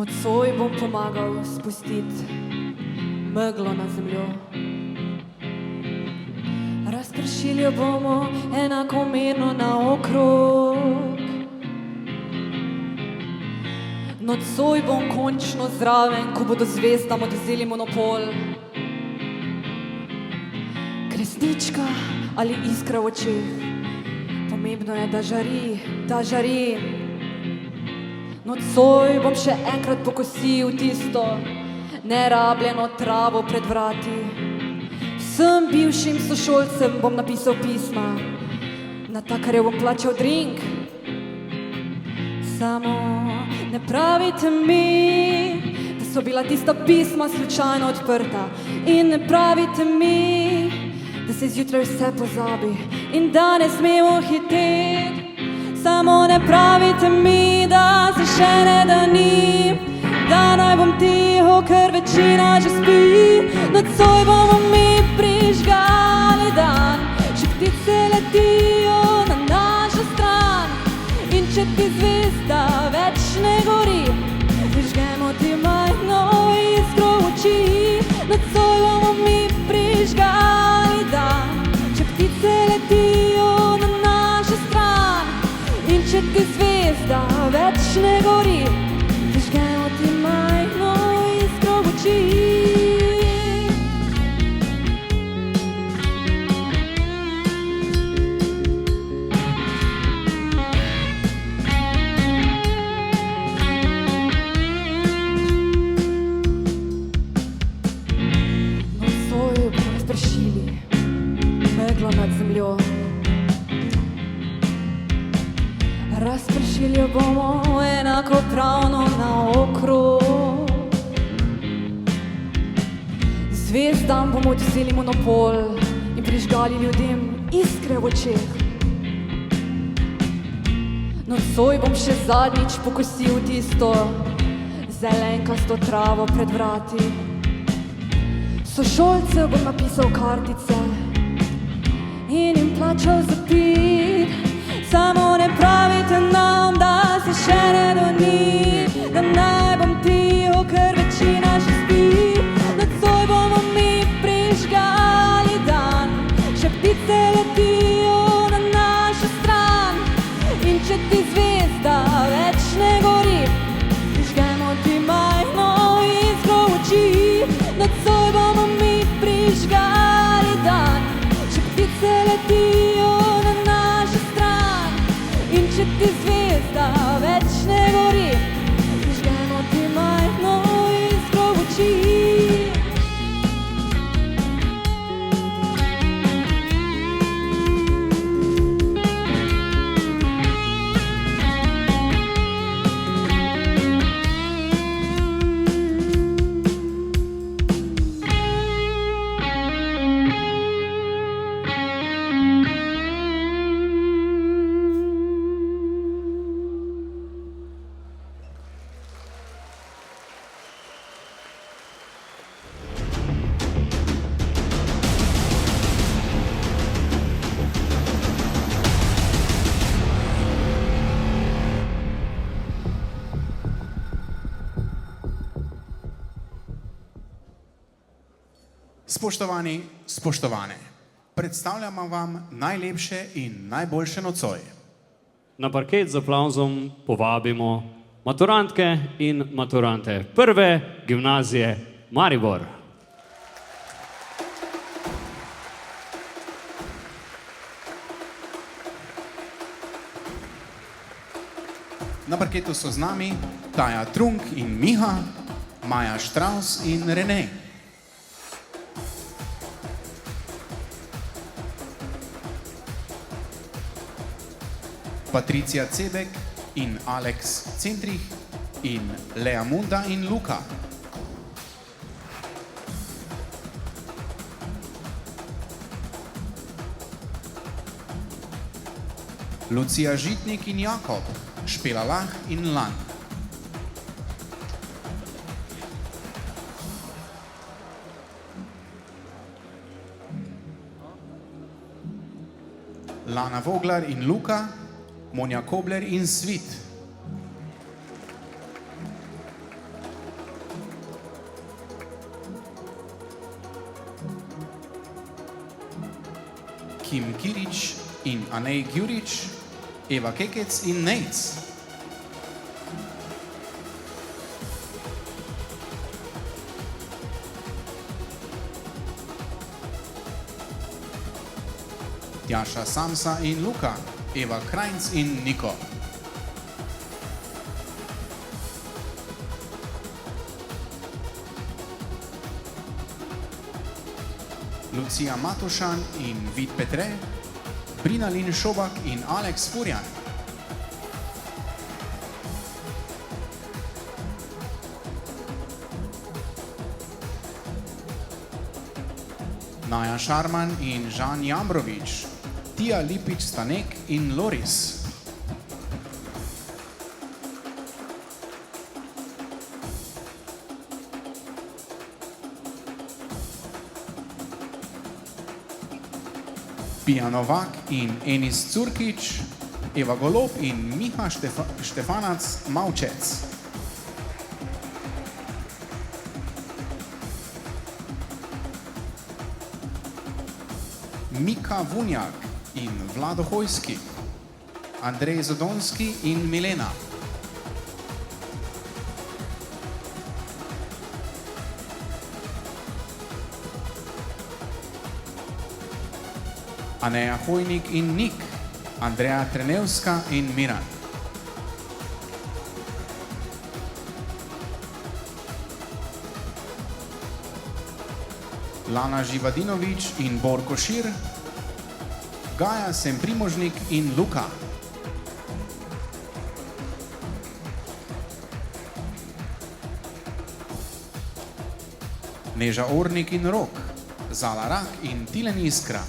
Nocoj bom pomagal spustiti meglo na zemljo. Razpršili jo bomo enakomerno naokrog. Nocoj bom končno zraven, ko bodo zvezdam odvzeli monopol. Kresnička ali iskra v očeh, pomembno je, da žari. Nocoj bom še enkrat pokosil tisto nerabljeno travo pred vrati. Vsem bivšim sošolcem bom napisal pisma, natakarjev bom plačal drink. Samo ne pravite mi, da so bila tista pisma slučajno odprta. In ne pravite mi, da se zjutraj vse pozabi in da ne smemo hiteti. Samo ne pravite mi, da se še ne da ni, da naj bom tiho, ker večina že spi. Nocoj bomo mi prižgali dan, še ptice letijo na našo stran. In če ti zvezda več ne gori, prižgemo ti majhno iskro v oči. Nocoj bomo mi prižgali dan, če ptice letijo na našo stran. In če ti zvezda več ne gori, prižgemo ti majhno iskro v oči. Nocoj bomo razpršili meglo nad zemljo. Razpršili jo bomo enakopravno naokrog. Zvezdam bomo odvzeli monopol in prižgali ljudem iskre v očeh. Nocoj bom še zadnjič pokosil tisto zelenkasto travo pred vrati. Sošolcev bom napisal kartice in jim plačal za pit. Samo ne pravite nam, da se še ne doni, da naj bom tiho, ker večina še spi. Nocoj bomo mi prižgali dan, še ptice letijo na našo stran. In če ti zvezda več ne gori, prižgemo ti majhno iskro v oči. Nocoj bomo mi prižgali dan, še ptice letijo na našo stran. In če ti zvezda več ne gori, prižgemo ti majhno iskro v oči. Spoštovani, spoštovane, predstavljamo vam najlepše in najboljše nocoj. Na parket z aplavzom povabimo maturantke in maturante prve gimnazije Maribor. Na parketu so z nami Taja Trunk in Miha, Maja Štraus in Rene. Patricija Cebek in Alex Centrih in Lea Munda in Luka. Lucija Žitnik in Jakob, Špela Lah in Lan. Lana Voglar in Luka, Monja Kobler in Svit. Kim Kirič in Anej Gjurič, Eva Kekec in Nejc. Tjaša Samsa in Luka, Eva Krajnc in Niko. Lucija Matošan in Vid Petre, Brina Lin Šobak in Aleks Furjan. Naja Šarman in Žan Jambrovič, Tija Lipič Stanek in Loris. Pija Novak in Enis Curkič, Eva Golob in Miha Štefanac Mavčec. Mika Vunjak in Vlado Hojski, Andrej Zodonski in Milena. Aneja Hojnik in Nik, Andreja Trenevska in Miran. Lana Živadinovič in Borko Šir, Gaja Semprimožnik in Luka. Neža Ornik in Rok, Zala Rak in Tilen Iskra.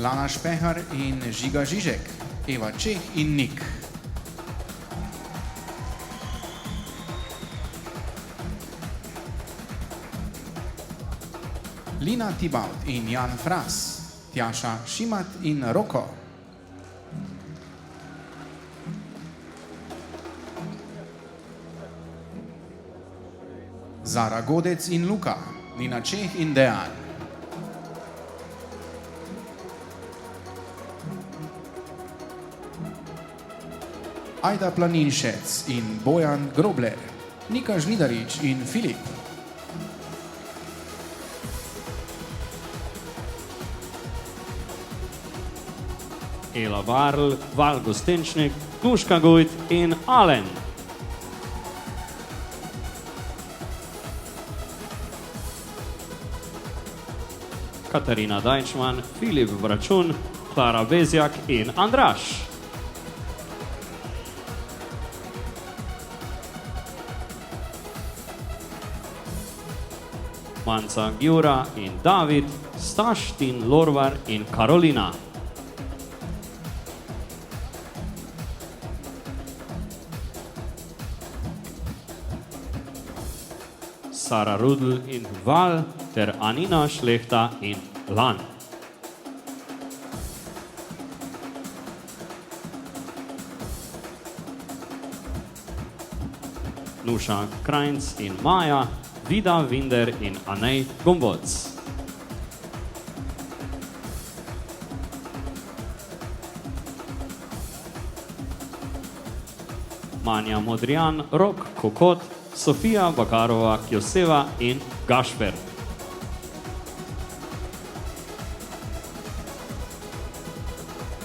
Lana Špehar in Žiga Žižek, Eva Čeh in Nik. Lina Tibaut in Jan Fras, Tjaša Šimat in Roko. Zara Godec in Luka, Nina Čeh in Dejan. Ajda Planinšec in Bojan Grobler, Nika Žnidarič in Filip. Ela Varl, Val Gostenčnik, Nuška Gojt in Alen. Katarina Dajčman, Filip Bračun, Klara Bezjak in Andraš. Manca Gjura in David, Staštin Lorvar in Karolina. Sara Rudl in Val ter Anina Šlehta in Lan. Nuša Krajnc in Maja, Vida Vinder in Anej Gomboc. Manja Modrijan, Rok Kokot, Sofija Bakarova Kjoseva in Gašper.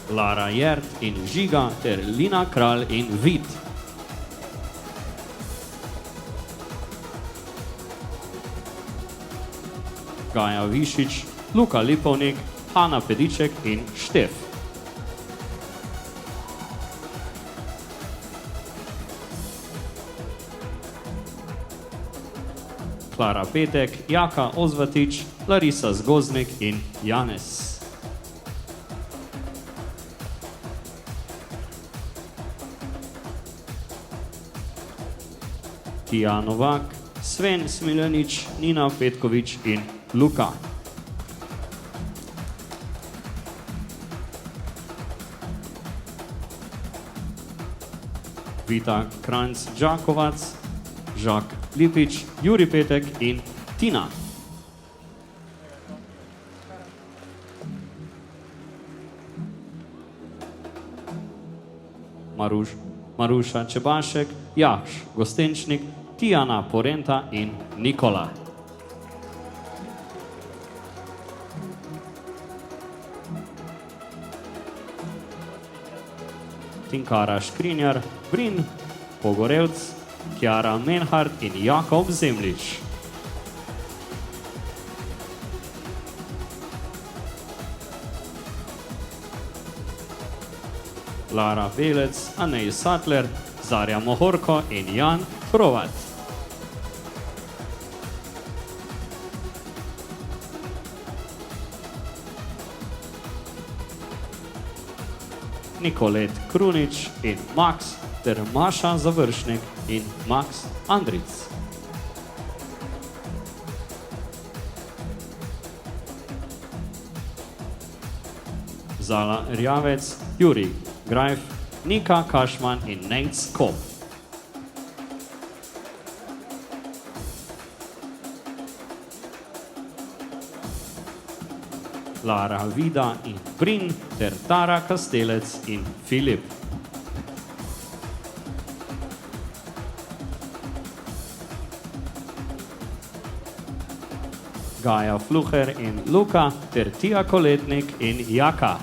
Lara Jert in Žiga ter Lina Kralj in Vid. Gaja Višič, Luka Lipovnik, Ana Pediček in Štef. Klara Petek, Jaka Ozvatič, Larisa Zgoznik in Janez. Tija Novak, Sven Smiljanič, Nina Petkovič in Luka. Vita Kranjc Đakovac, Žak Lipič, Juri Petek in Tina. Maruša Čebašek, Jakš Gostenčnik, Tijana Porenta in Nikola. Tinkara Škrinjar, Brin Pogorevc, Kjara Menhart in Jakob Zemlič. Lara Belec, Anej Sattler, Zarja Mohorko in Jan Hrovat. Nikolet Krunič in Max ter Maša Završnik in Max Andric. Zala Rjavec, Juri Grajf, Nika Kašman in Nate Skop. Lara Vida in Brin ter Tara Kastelec in Filip. Gaja Fluher in Luka ter Tija Koletnik in Jaka.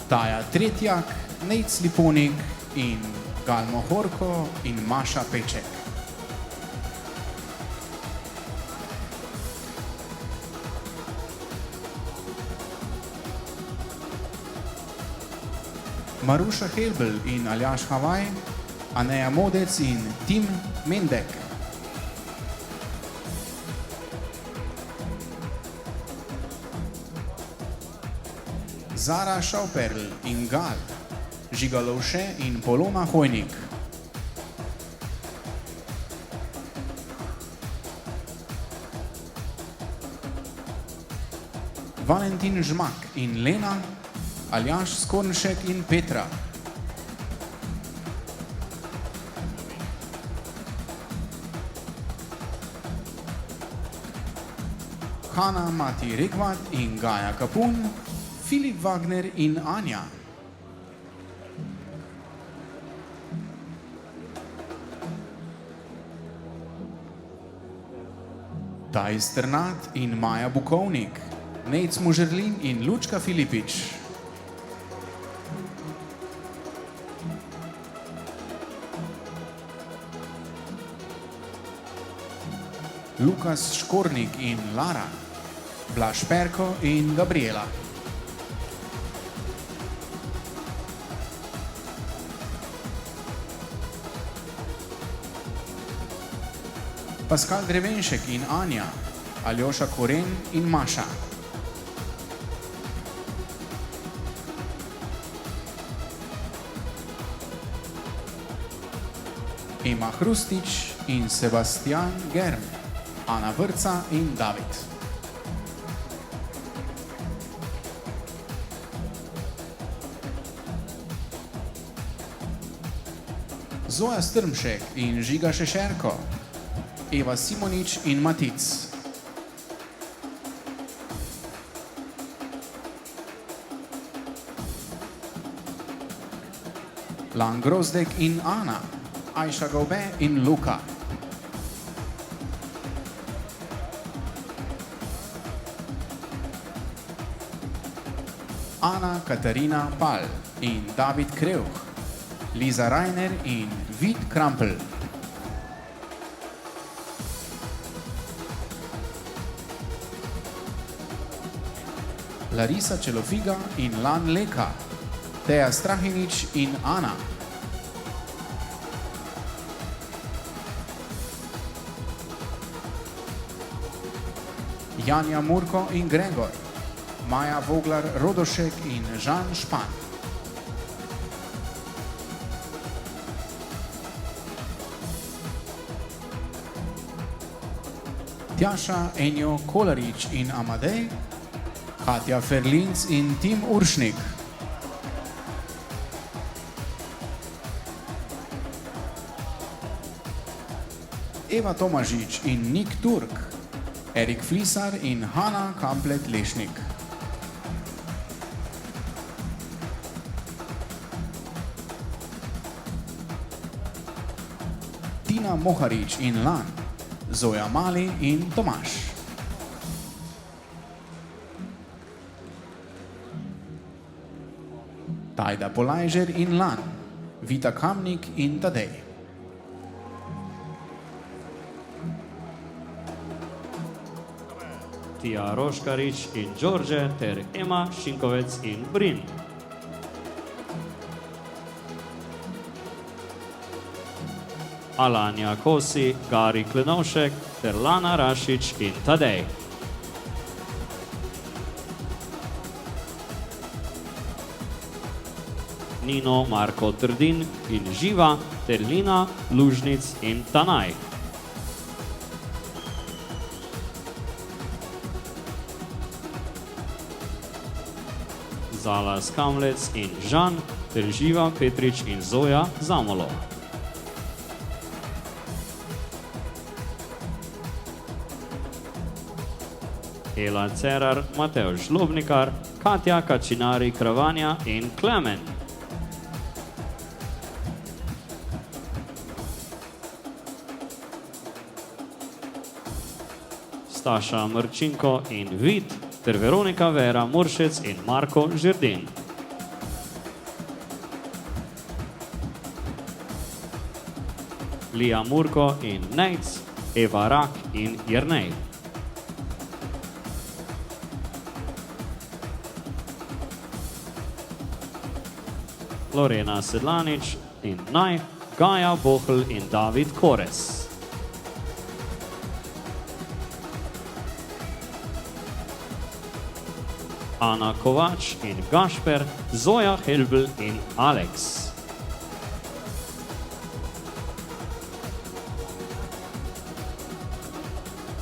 Taja Tretjak, Nejc Sliponik in Galmo Horko in Maša Peček. Maruša Helbel in Aljaš Havaj, Aneja Modec in Tim Mendek. Zara Šauperl in Gal, Žiga Lovše in Polona Hojnik. Valentin Žmak in Lena, Aljaš Skornšek in Petra. Hanna Mati Rekvat in Gaja Kapun, Filip Wagner in Anja. Taj Strnat in Maja Bukovnik, Nejc Mužerlin in Lučka Filipič. Lukas Škornik in Lara, Blaž Perko in Gabriela. Pascal Drevenšek in Anja, Aljoša Koren in Maša. Ema Hrustič in Sebastian Germ, Ana Vrca in David. Zoja Strmšek in Žiga Šešerko, Eva Simonič in Matic. Lan Grozdek in Ana, Ajša Gaube in Luka. Ana Katarina Pal in David Kreuh, Liza Reiner in Vid Krampel. Larisa Čelofiga in Lan Leka, Teja Strahinič in Ana. Janja Murko in Gregor, Maja Voglar Rodošek in Žan Špan. Tjaša Enjo Kolarič in Amadej, Katja Ferlinc in Tim Uršnik. Eva Tomažič in Nik Turk, Erik Flisar in Hanna Kamplet-Lešnik. Tina Moharič in Lan, Zoja Mali in Tomaš. Tajda Polajžer in Lan, Vita Kamnik in Tadej. Tija Roškarič in Đorđe ter Ema Šinkovec in Brin. Alanja Kosi, Gari Klenovšek ter Lana Rašič in Tadej. Nino Marko Trdin in Živa ter Lina Lužnic in Tanaj. Zala Skamlec in Žan ter Živa Petrič in Zoja Zamolo. Ela Cerar, Matevž Lobnikar, Katja Kačinari Kravanja in Klemen. Staša Mrčinko in Vit ter Veronika Vera Muršec in Marko Žirdin. Lija Murko in Nejc, Eva Rak in Jernej. Lorena Sedlanič in Naj, Gaja Bohl in David Kores. Ana Kovač in Gašper, Zoja Helbl in Alex.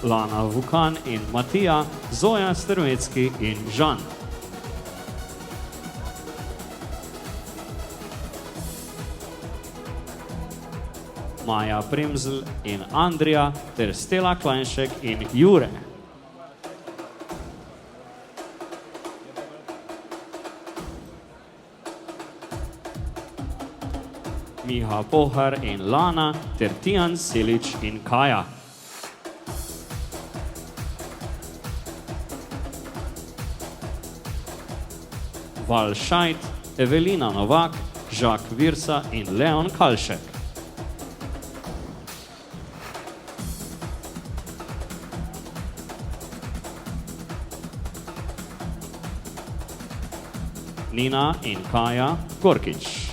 Lana Vukan in Matija, Zoja Strmecki in Žan. Maja Primzl in Andrija ter Stela Klajnšek in Jure. Miha Pohar in Lana ter Tijan Silič in Kaja. Val Šajt, Evelina Novak, Žak Virsa in Leon Kalšek. Nina in Kaja Gorkič.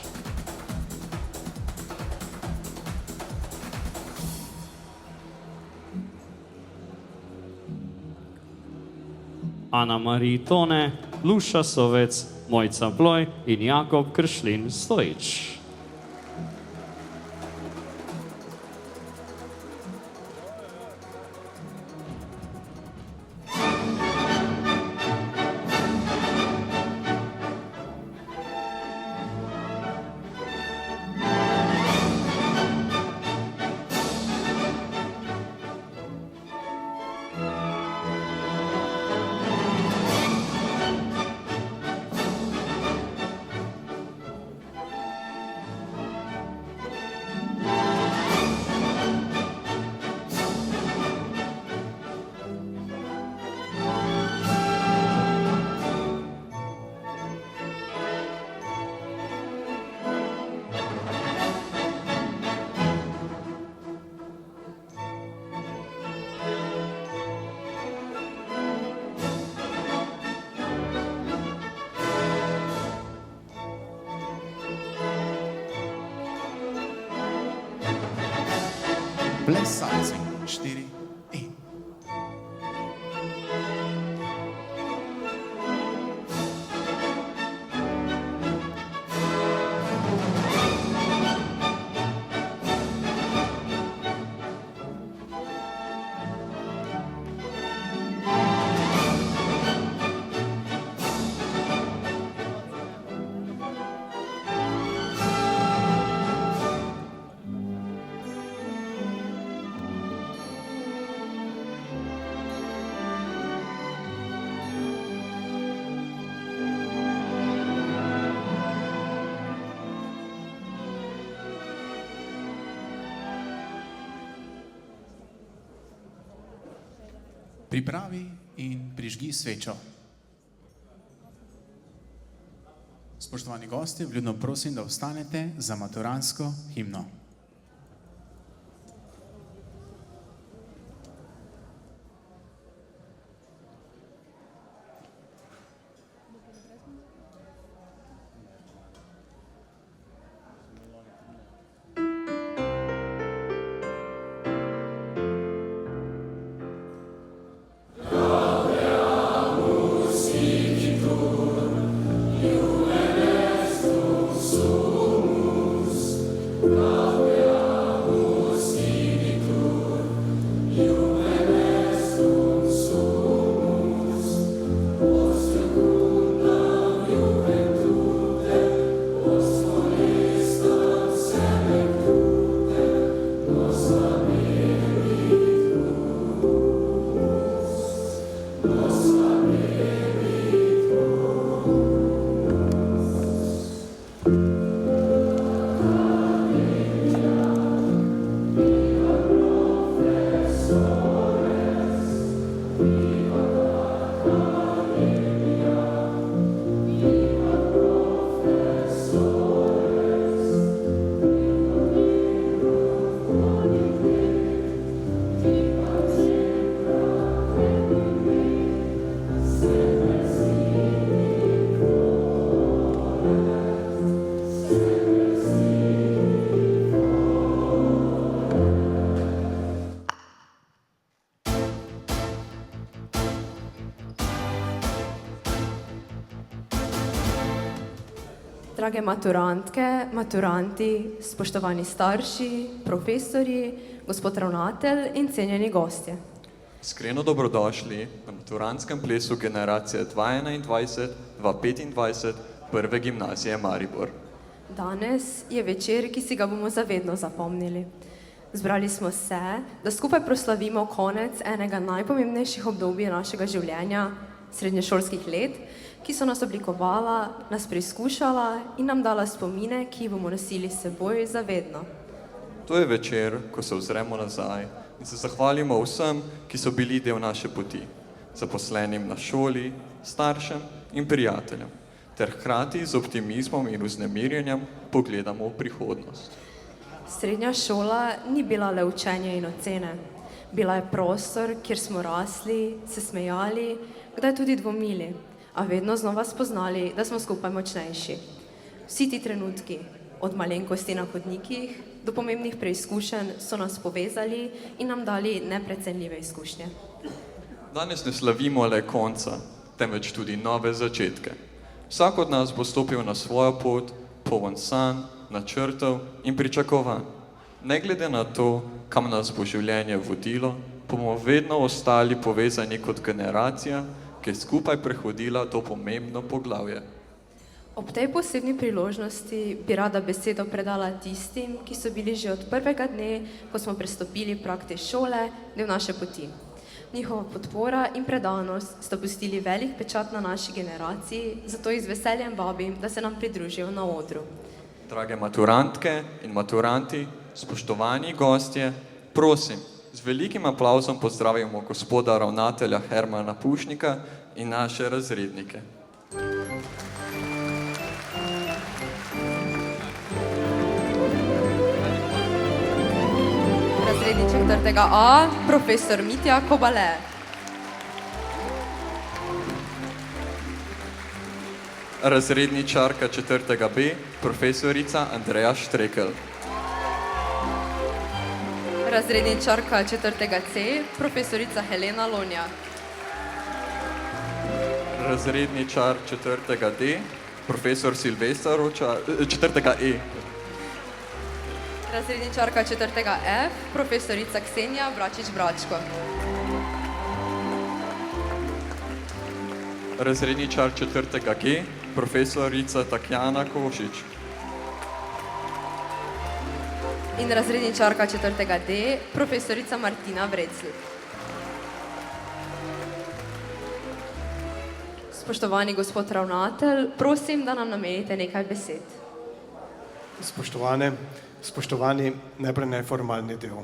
Ana Marij Tone, Luša Sovec, Mojca Ploj in Jakob Kršlin Stojič. Plesalci, 4 in. Pripravi in prižgi svečo. Spoštovani gostje, vljudno prosim, da vstanete za maturantsko himno. Drage maturantke, maturanti, spoštovani starši, profesorji, gospod ravnatelj in cenjeni gostje. Iskreno dobrodošli na maturantskem plesu generacije 2021-2025 Prve gimnazije Maribor. Danes je večer, ki si ga bomo zavedno zapomnili. Zbrali smo se, da skupaj proslavimo konec enega najpomembnejših obdobij našega življenja, srednješolskih let, ki so nas oblikovala, nas preizkušala in nam dala spomine, ki jih bomo nosili s seboj zavedno. To je večer, ko se ozremo nazaj in se zahvalimo vsem, ki so bili del naše poti, zaposlenim na šoli, staršem in prijateljem, ter hkrati z optimizmom in vznemirjenjem pogledamo v prihodnost. Srednja šola ni bila le učenje in ocene. Bila je prostor, kjer smo rasli, se smejali, kdaj tudi dvomili, a vedno znova spoznali, da smo skupaj močnejši. Vsi ti trenutki, od malenkosti na hodnikih do pomembnih preizkušenj, so nas povezali in nam dali neprecenljive izkušnje. Danes ne slavimo le konca, temveč tudi nove začetke. Vsak od nas bo stopil na svojo pot, poln sanj, načrtov in pričakovanj. Ne glede na to, kam nas bo življenje vodilo, bomo vedno ostali povezani kot generacija, ki je skupaj prehodila to pomembno poglavje. Ob tej posebni priložnosti bi rada besedo predala tistim, ki so bili že od prvega dne, ko smo prestopili prag te šole, del naše poti. Njihova podpora in predanost sta pustili velik pečat na naši generaciji, zato jih z veseljem vabim, da se nam pridružijo na odru. Drage maturantke in maturanti, spoštovani gostje, prosim, z velikim aplavzom pozdravimo gospoda ravnatelja Hermana Pušnika in naše razrednike. Razrednik 4A, profesor Mitja Kobale. Razredničarka 4B, profesorica Andreja Štrekelj. Razredničarka 4C, profesorica Helena Lonja. Razredničar 4D, profesor Silvestar Roča, 4E. Razredničarka 4F, profesorica Ksenija Bračič-Bračko. Razredničar 4G, profesorica Tatjana Košič. In razredničarka 4D, profesorica Martina Vrecl. Spoštovani gospod ravnatelj, prosim, da nam namenite nekaj besed. Spoštovani, najprej neformalni del.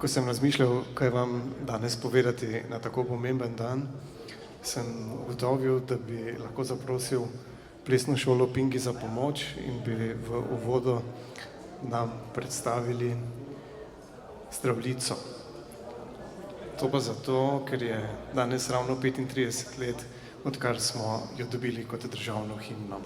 Ko sem razmišljal, kaj vam danes povedati na tako pomemben dan, sem ugotovil, da bi lahko zaprosil plesno šolo Pingi za pomoč in bi v uvodu nam predstavili Zdravljico. To pa zato, ker je danes ravno 35 let, odkar smo jo dobili kot državno himno.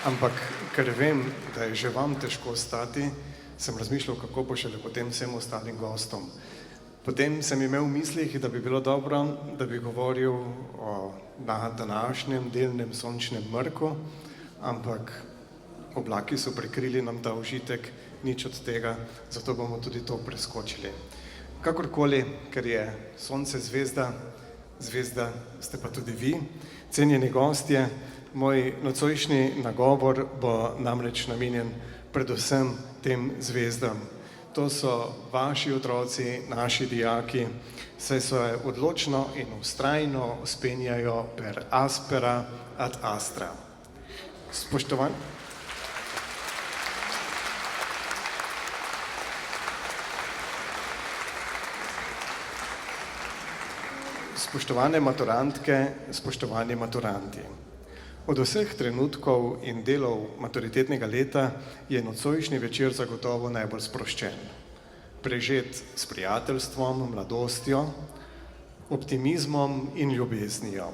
Ampak, ker vem, da je že vam težko ostati, sem razmišljal, kako bo šele potem vsem ostalim gostom. Potem sem imel v mislih, da bi bilo dobro, da bi govoril na današnjem delnem sončnem mrku, ampak oblaki so prekrili nam ta užitek, nič od tega, zato bomo tudi to preskočili. Kakorkoli, ker je sonce zvezda, zvezda ste pa tudi vi, cenjeni gostje, moj nocojšnji nagovor bo namreč namenjen predvsem tem zvezdam. To so vaši otroci, naši dijaki, saj se odločno in vztrajno vzpenjajo per aspera ad astra. Spoštovane maturantke, spoštovani maturanti. Od vseh trenutkov in delov maturitetnega leta je nocojšnji večer zagotovo najbolj sproščen. Prežet s prijateljstvom, mladostjo, optimizmom in ljubeznijo.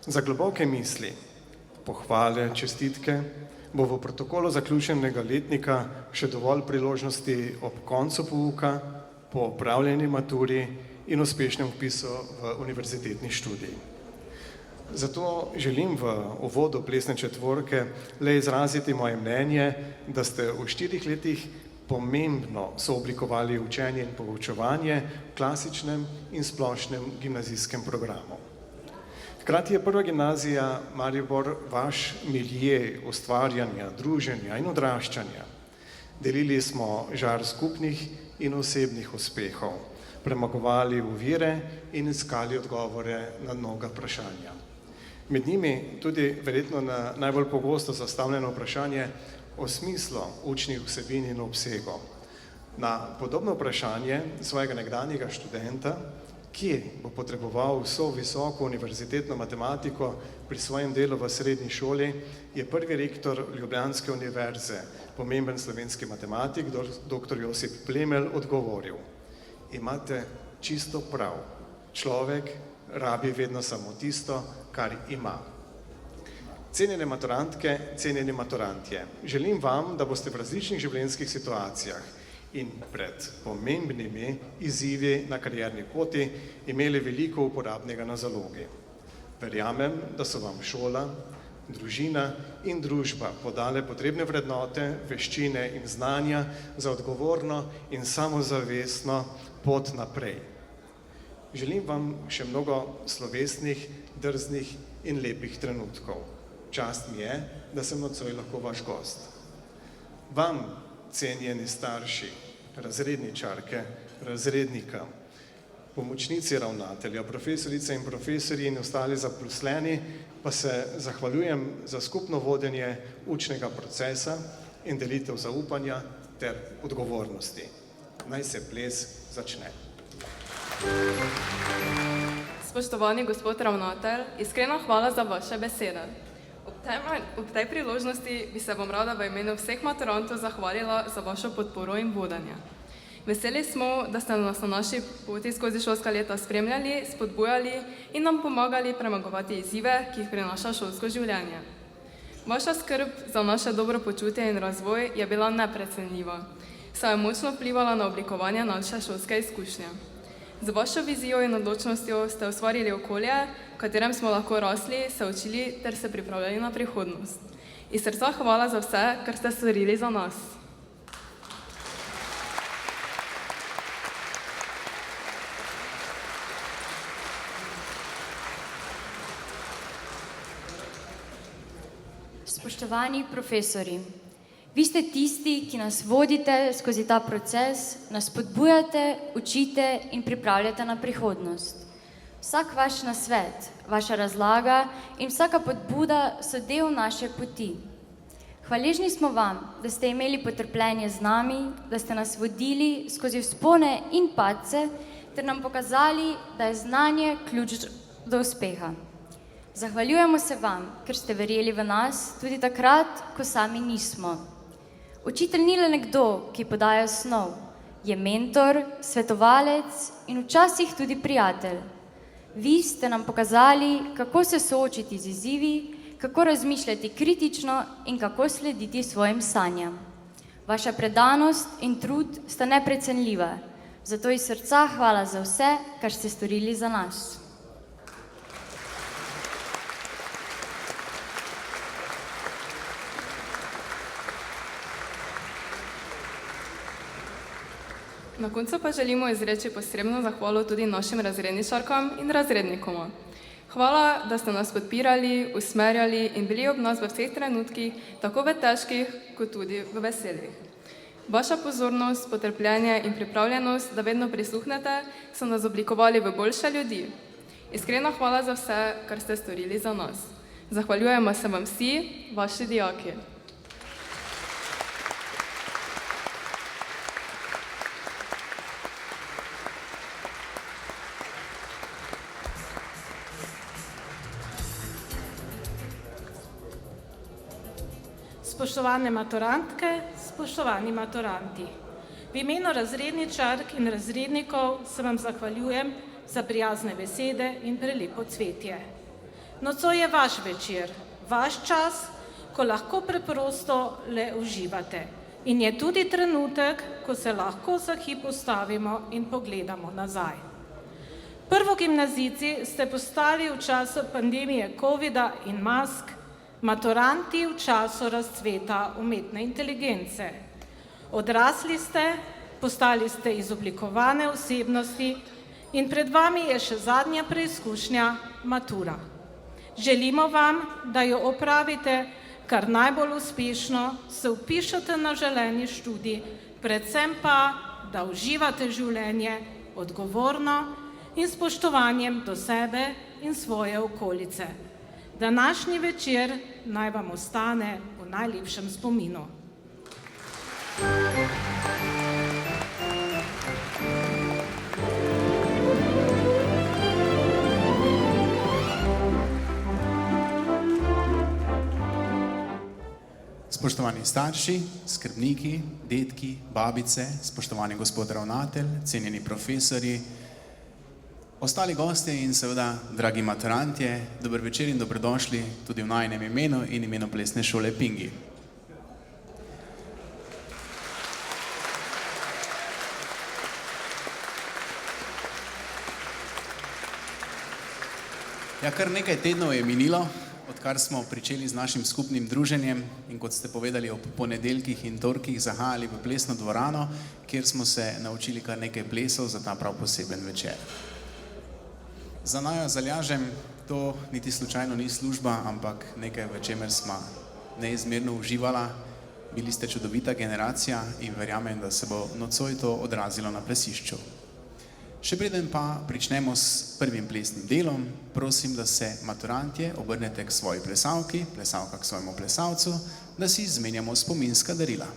Za globoke misli, pohvale, čestitke bo v protokolu zaključenega letnika še dovolj priložnosti ob koncu pouka, po opravljeni maturi in uspešnem vpisu v univerzitetni študij. Zato želim v uvodu plesne četvorke le izraziti moje mnenje, da ste v 4 letih pomembno sooblikovali učenje in poučevanje v klasičnem in splošnem gimnazijskem programu. Hkrati je prva gimnazija Maribor vaš milje ustvarjanja, druženja in odraščanja. Delili smo žar skupnih in osebnih uspehov, premagovali ovire in iskali odgovore na mnoga vprašanja. Med njimi tudi verjetno na najbolj pogosto zastavljeno vprašanje o smislu učnih vsebin in obsegu. Na podobno vprašanje svojega nekdanjega študenta, kje bo potreboval vso visoko univerzitetno matematiko pri svojem delu v srednji šoli, je prvi rektor Ljubljanske univerze, pomemben slovenski matematik, dr. Josip Plemelj, odgovoril: imate čisto prav, človek rabi vedno samo tisto, kar ima. Cenjene maturantke, cenjeni maturantje, želim vam, da boste v različnih življenjskih situacijah in pred pomembnimi izzivi na karierni poti imeli veliko uporabnega na zalogi. Verjamem, da so vam šola, družina in družba podale potrebne vrednote, veščine in znanja za odgovorno in samozavestno pot naprej. Želim vam še mnogo slovesnih, drznih in lepih trenutkov. Čast mi je, da sem nocoj lahko vaš gost. Vam, cenjeni starši, razredničarke, razrednika, pomočnici ravnatelja, profesorice in profesorji in ostali zaposleni, pa se zahvaljujem za skupno vodenje učnega procesa in delitev zaupanja ter odgovornosti. Naj se ples začne. Spoštovani gospod ravnatelj, iskrena hvala za vaše besede. Ob tej priložnosti bi se vam rada v imenu vseh maturantov zahvalila za vašo podporo in vodenje. Veseli smo, da ste nas na naši poti skozi šolska leta spremljali, spodbujali in nam pomagali premagovati izzive, ki jih prinaša šolsko življenje. Vaša skrb za naše dobro počutje in razvoj je bila neprecenljiva, saj je močno vplivala na oblikovanje naše šolske izkušnje. Z vašo vizijo in odločnostjo ste ustvarili okolje, v katerem smo lahko rasli, se učili ter se pripravljali na prihodnost. Iz srca hvala za vse, kar ste storili za nas. Spoštovani profesori, vi ste tisti, ki nas vodite skozi ta proces, nas spodbujate, učite in pripravljate na prihodnost. Vsak vaš nasvet, vaša razlaga in vsaka podbuda so del naše poti. Hvaležni smo vam, da ste imeli potrpljenje z nami, da ste nas vodili skozi vzpone in padce, ter nam pokazali, da je znanje ključ do uspeha. Zahvaljujemo se vam, ker ste verjeli v nas tudi takrat, ko sami nismo. Učitelj ni le nekdo, ki podaja snov, je mentor, svetovalec in včasih tudi prijatelj. Vi ste nam pokazali, kako se soočiti z izzivi, kako razmišljati kritično in kako slediti svojim sanjam. Vaša predanost in trud sta neprecenljiva, zato iz srca hvala za vse, kar ste storili za nas. Na koncu pa želimo izreči posebno zahvalo tudi našim razredničarkam in razrednikom. Hvala, da ste nas podpirali, usmerjali in bili ob nas v vseh trenutkih, tako v težkih, kot tudi v veselih. Vaša pozornost, potrpljenje in pripravljenost, da vedno prisluhnete, so nas oblikovali v boljše ljudi. Iskrena hvala za vse, kar ste storili za nas. Zahvaljujemo se vam vsi, vaši dijaki. Spoštovane maturantke, spoštovani maturanti. V imenu razredničark in razrednikov se vam zahvaljujem za prijazne besede in prelepo cvetje. Nocoj je vaš večer, vaš čas, ko lahko preprosto le uživate. In je tudi trenutek, ko se lahko za hip ustavimo in pogledamo nazaj. Prvogimnazijci ste postali v času pandemije covida in mask maturanti v času razcveta umetne inteligence. Odrasli ste, postali ste izoblikovane osebnosti in pred vami je še zadnja preizkušnja, matura. Želimo vam, da jo opravite kar najbolj uspešno, se vpišete na želeni študij, predvsem pa, da uživate življenje odgovorno in spoštovanjem do sebe in svoje okolice. Današnji večer naj vam ostane v najlepšem spominu. Spoštovani starši, skrbniki, dedki, babice, spoštovani gospod ravnatelj, cenjeni profesorji, ostali gostje in seveda dragi maturantje, dober večer in dobrodošli tudi v najinem imenu in imenu plesne šole Pingi. Ja, kar nekaj tednov je minilo, odkar smo pričeli z našim skupnim druženjem in kot ste povedali, ob ponedeljkih in torkih zahajali v plesno dvorano, kjer smo se naučili kar nekaj plesov za ta prav poseben večer. Za naju z Aljažem to niti slučajno ni služba, ampak nekaj, v čemer smo neizmerno uživala. Bili ste čudovita generacija in verjamem, da se bo nocoj to odrazilo na plesišču. Še preden pa pričnemo s prvim plesnim delom, prosim, da se maturantje obrnete k svoji plesalki, plesalka k svojemu plesalcu, da si izmenjamo spominska darila.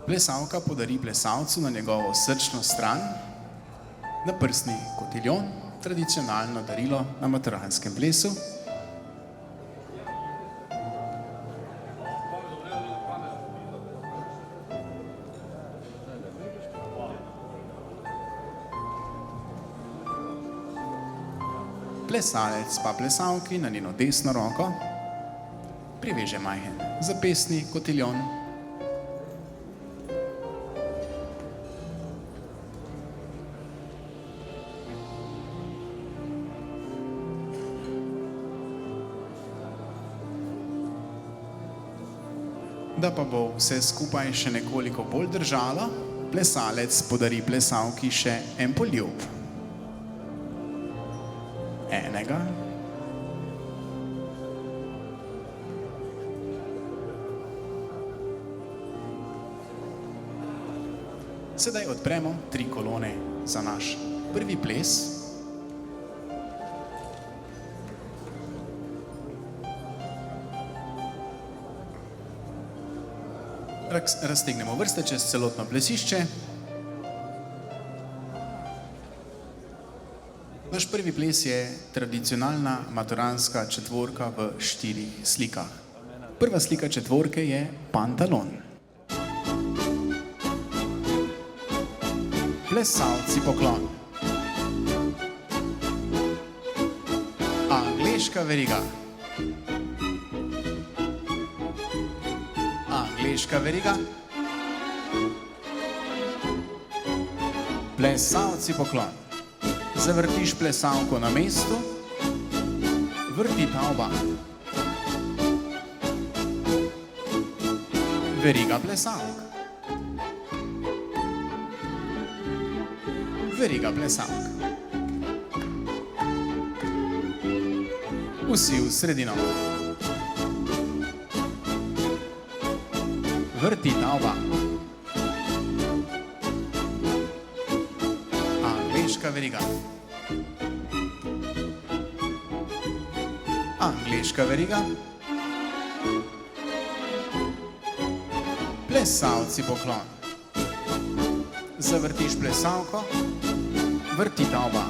Plesalka podari plesalcu na njegovo srčno stran naprsni kotiljon, tradicionalno darilo na maturanskem plesu. Plesalec pa plesalki na njeno desno roko priveže majhen zapestni kotiljon. Da pa bo vse skupaj še nekoliko bolj držalo, plesalec podari plesalki še en poljub. Enega. Sedaj odpremo 3 kolone za naš prvi ples. Raztegnemo vrste čez celotno plesišče. Naš prvi ples je tradicionalna maturanska četvorka v 4 slikah. Prva slika četvorke je pantalon. Plesalci poklon. Angleška veriga. Angleška veriga. Plesalci poklon. Zavrtiš plesalko na mestu, vrtita oba. Veriga plesalk. Veriga plesalk. Vsi v sredino. Vrtita oba. Angleška veriga. Angleška veriga. Plesalci poklon. Zavrtiš plesalko, vrtita oba.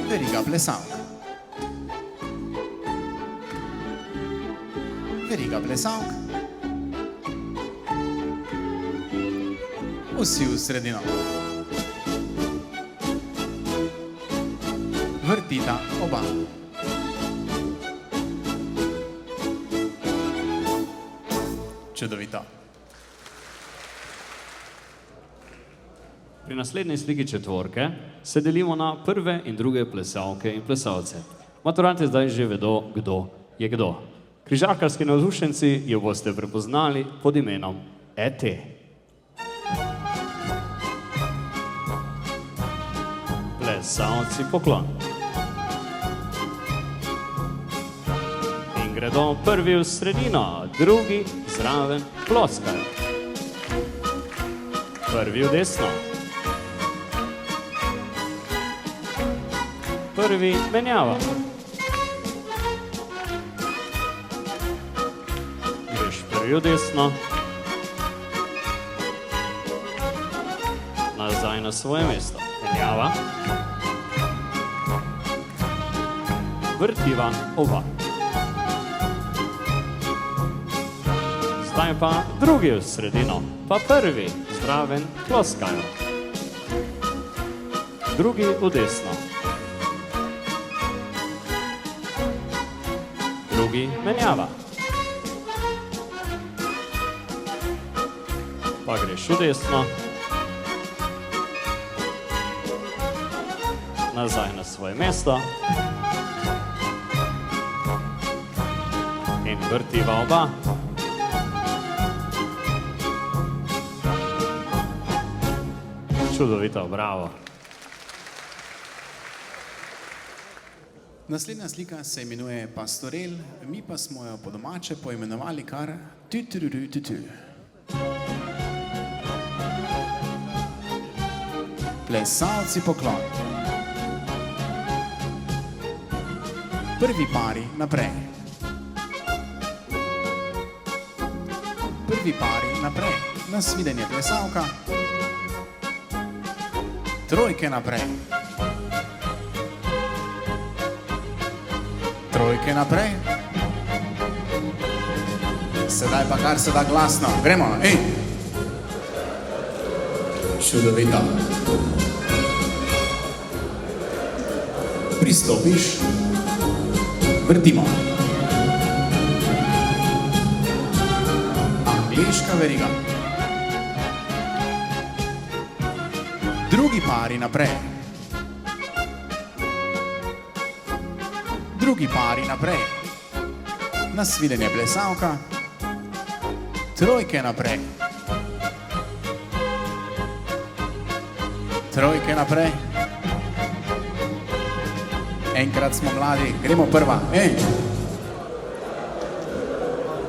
Veriga plesalk. Veriga plesalk. Vsi v sredino. Vrtita oba. Čudovito. Pri naslednji sliki četvorke se delimo na prve in druge plesalke in plesalce. Maturanti zdaj že vedo, kdo je kdo. Križarkarski navdušenci jo boste prepoznali pod imenom ET. Plesalci poklon. In gredo prvi v sredino, drugi zraven ploskajo. Prvi v desno. Prvi menjava. Greš prvi v desno. Nazaj na svoje mesto. Menjava. Vrtiva oba. Zdaj pa drugi v sredino, pa prvi zraven ploskajo. Drugi v desno. Drugi menjava. Pa greš v desno. Nazaj na svoje mesto. In vrtiva oba. Čudovito, bravo. Naslednja slika se imenuje Pastorel, mi pa smo jo po domače poimenovali kar tu. Plesalci poklon. Prvi pari naprej. Prvi pari naprej. Nasvidenje plesalka. Trojke naprej. Trojke naprej. Sedaj pa kar se da glasno. Gremo, ej! Čudovito. Pristopiš. Vrtimo. Angleška veriga. Drugi pari naprej. Drugi pari naprej. Nasvidenje plesalka. Trojke naprej. Trojke naprej. Enkrat smo mladi, gremo prva. Ej!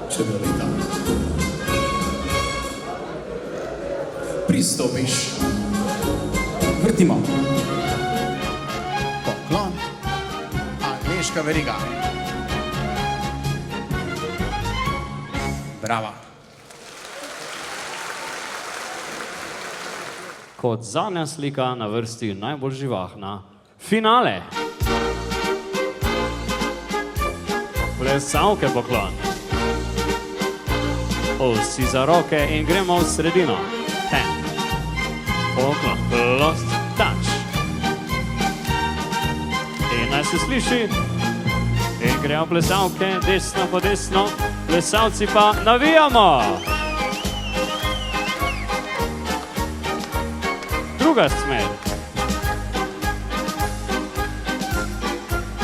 Čudovito. pristopiš. Vrtimo. Poklon. Angleška veriga. Brava. Kot zadnja slika na vrsti najbolj živahna finale. Plesalke poklon. Vsi za roke in gremo v sredino. Poklon, lost touch. In naj se sliši. In gremo plesalke, desno po desno, plesalci pa navijamo. Druga smer.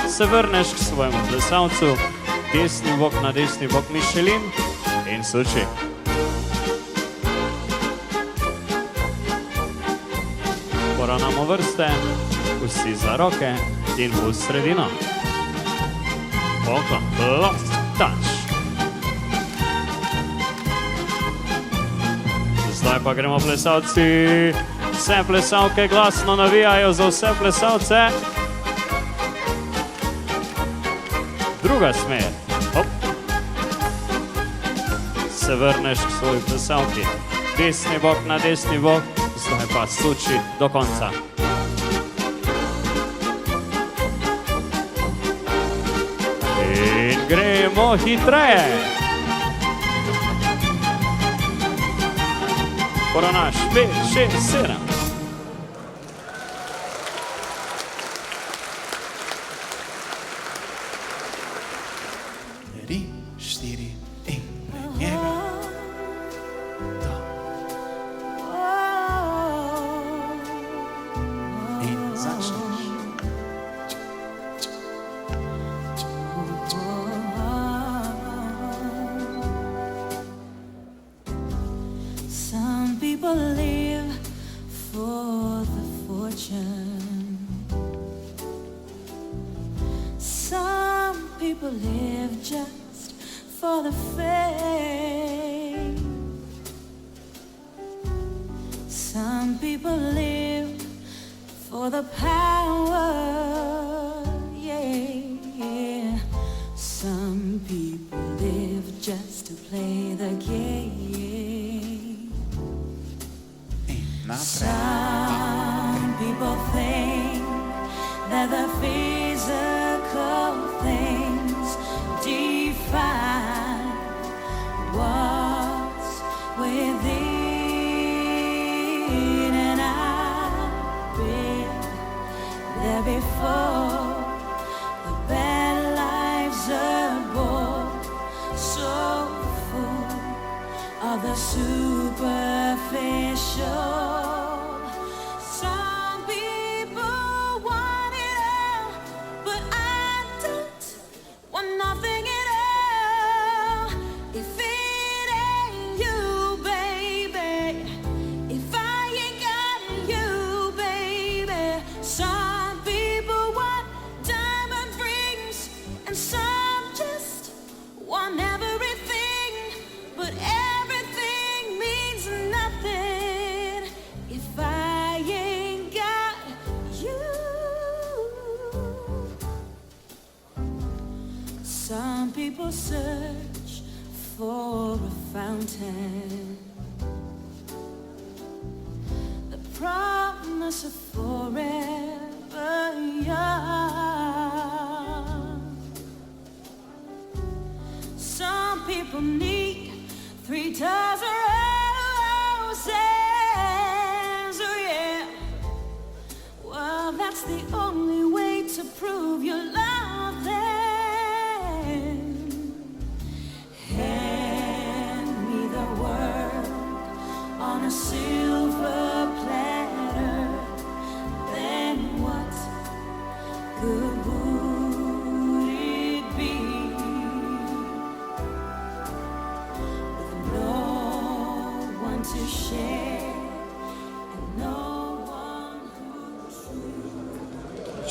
Se vrneš k svojemu plesalcu, desni bok na desni bok Mišelin in suči. Poravnamo vrste, vsi za roke in v sredino. Poklon, lost touch. Zdaj pa gremo plesalci. Vse plesalke glasno navijajo za vse plesalce. Druga smer. Hop. Se vrneš k svoji plesalki. Desni bok na desni bok, zdaj pa suči do konca. In gremo hitreje. Poravnaš 5, 6, 7.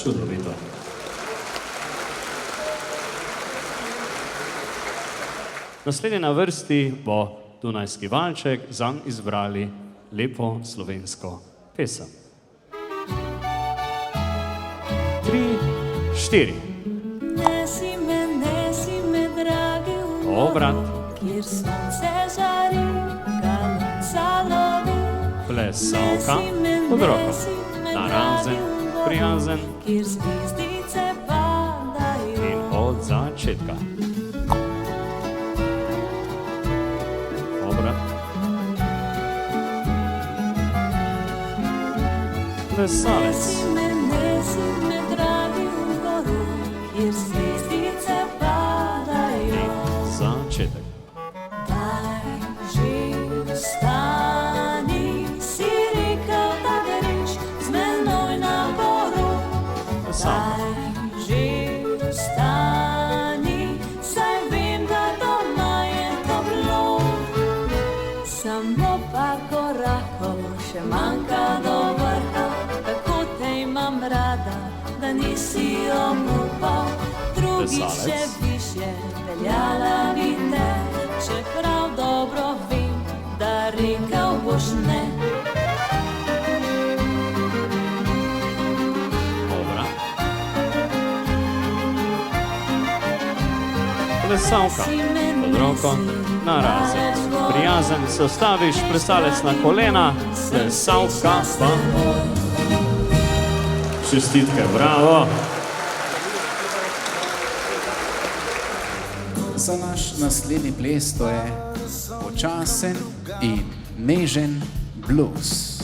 Čudovito. Naslednji na vrsti bo Dunajski valček, zanj izbrali lepo slovensko pesem. 3, 4. Nesi me, dragi, v Obrat. kjer sonce žari, galonca lovi. Plesalka pod roko. Narazen, prijazen Kjer zvezdice padajo. in od začetka. Obrat. Plesalec. Nesi me, dragi, v goru, kjer zvezdice padajo. Začetek. Daj že vstani, si rekel, da greš z menoj na goru. Plesalka. Daj že vstani, saj vem, da doma je toplo. Samo par korakov še manjka do vrha, tako te imam rada, da nisi obupal. Drugič Plesalec. še višje peljala bi te, čeprav dobro vem, da rekel boš ne. Obrat. Plesalka pod roko. Narazen, prijazen, se ustaviš, plesalec na kolena, plesalka pa. Čestitke, bravo. Za naš naslednji ples to je počasen in nežen blues.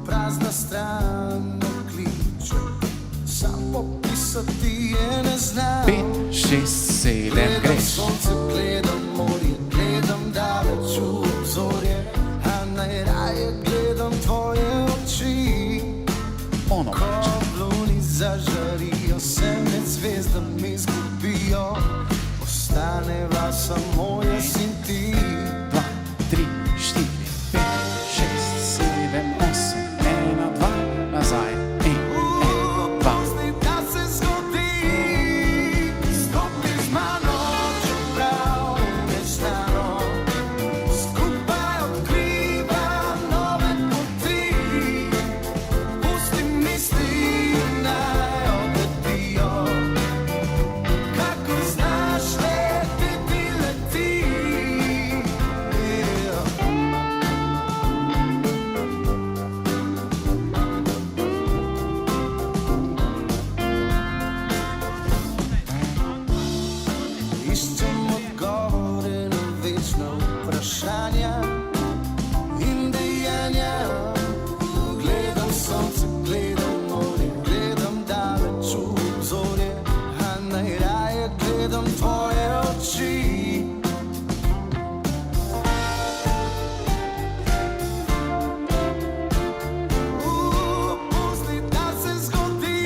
Prazna stran me kliče, sam popisati je ne znam. 5, 6, 7, greš. Sonce gledam, morje gledam, daleč v obzorje, a najraje gledam tvoje oči. Ono Ko luni zažarijo, se med zvezdami zgubijo, ostaneva samo jaz in ti. 2, 3, 4, 5, 6, 7, 8, 1, 2, nazaj, 1, 1, 2. Pusti, da se zgodi, stopi z mano, čeprav neznano, skupaj odkriva nove poti. Pusti misli, naj odletijo, kakor znaš leteti, leti. Iščem odgovore na večna vprašanja in dejanja. Gledam sonce, gledam morje, gledam daleč v obzorje, a najraje gledam tvoje oči. Pusti, da se zgodi,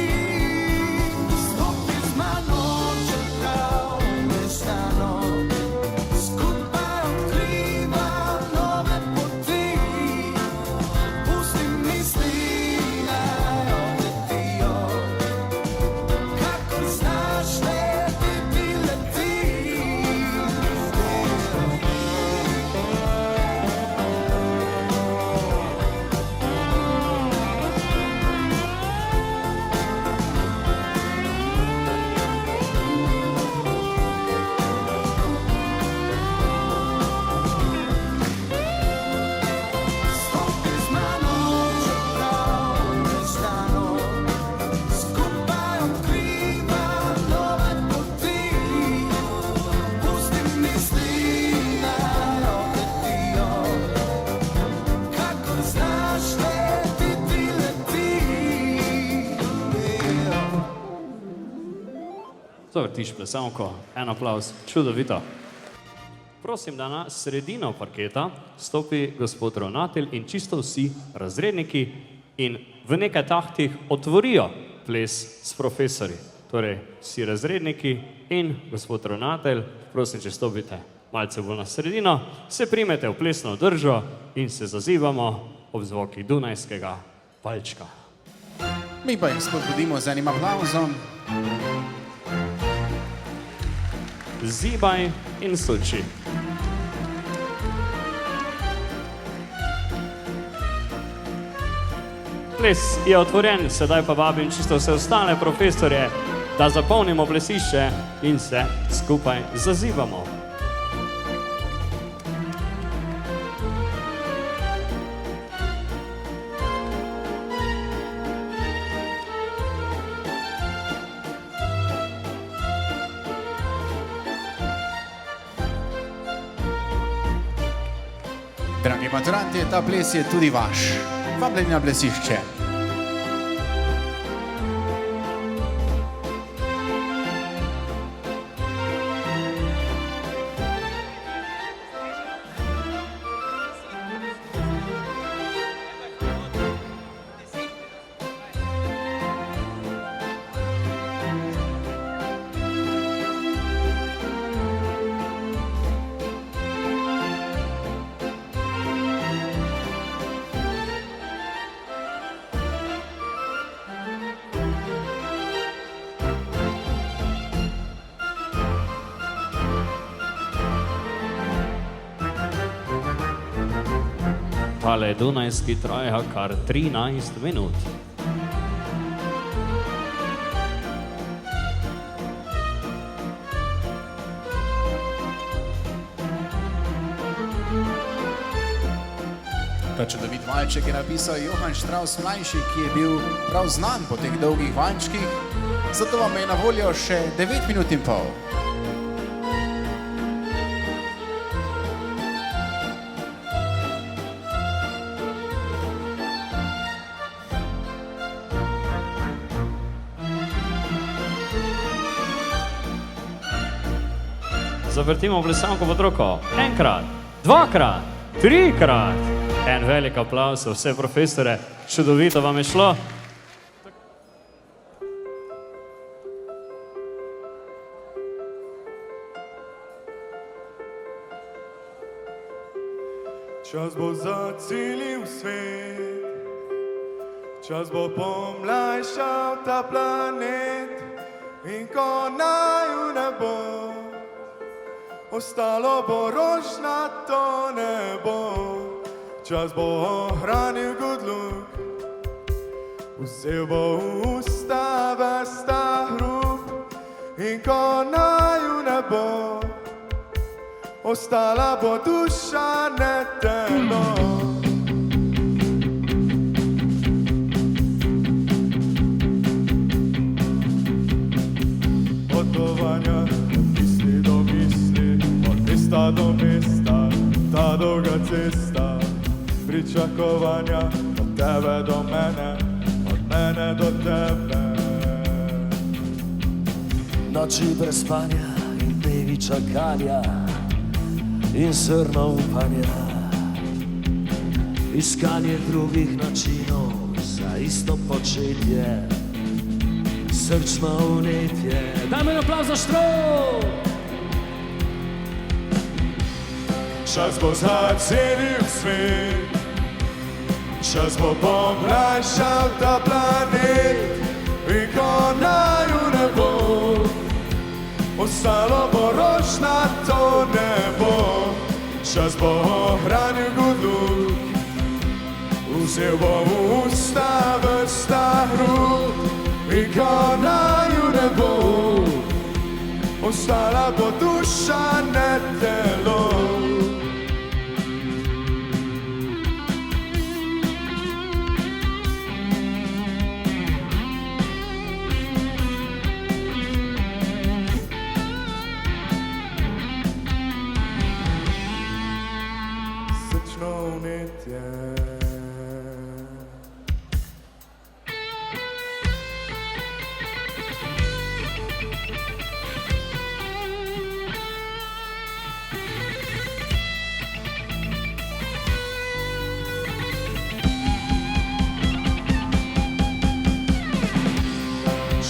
stopi z mano, čeprav neznano, skupaj odkriva nove poti. Pusti misli, naj odletijo, kakor znaš leteti, leti. Stopi z mano, čeprav neznano, skupaj odkriva nove poti. Pusti misli, naj odletijo, kakor znaš leteti, leti. Zavrtiš plesalko, en aplavz, čudovito. Prosim, da na sredino parketa stopi gospod ravnatelj in čisto vsi razredniki in v nekaj tahtih otvorijo ples s profesorji. Torej, vsi razredniki in gospod ravnatelj, prosim, če stopite malce bolj na sredino, se primete v plesno držo in se zazivamo ob zvokih dunajskega palčka. Mi pa jih spodbudimo z enim aplavzom. Zibaj in suči. Ples je otvoren, sedaj pa vabim čisto vse ostale profesorje, da zapolnimo plesišče in se skupaj zazivamo. Dragi maturanti, ta ples je tudi vaš. Vabljeni na plesišče. Tale Dunajski traja kar 13 minut. Ta čudovit valček je napisal Johann Strauss mlajši, ki je bil prav znan po teh dolgih vančkih, zato vam je na voljo še 9 minut in pol. Zavrtimo plesalko pod roko. Enkrat, dvakrat, trikrat. En velik aplavz za vse profesore. Čudovito vam je šlo. Čas bo zacelil svet, čas bo pomlajšal ta planet in ko naju ne bo, ostalo bo rožnato nebo. Čas bo ohranil good look, vzel bo v usta ves ta hrup in ko naju ne bo, ostala bo duša, ne telo. Potovanja misli do misli, od mesta do mesta, ta dolga cesta, pričakovanja od tebe do mene, od mene do tebe. Noči brez spanja in dnevi čakanja in srno upanja, iskanje drugih načinov za isto početje, srčno vnetje. Dajme aplavz za Štrom! Čas bo zacelil svet, čas bo pomlajšal ta planet in ko naju ne bo, ostalo bo rožnato nebo. Čas bo ohranil good look, vzel bo v usta ves ta hrup in ko naju ne bo, ostala bo duša, ne telo.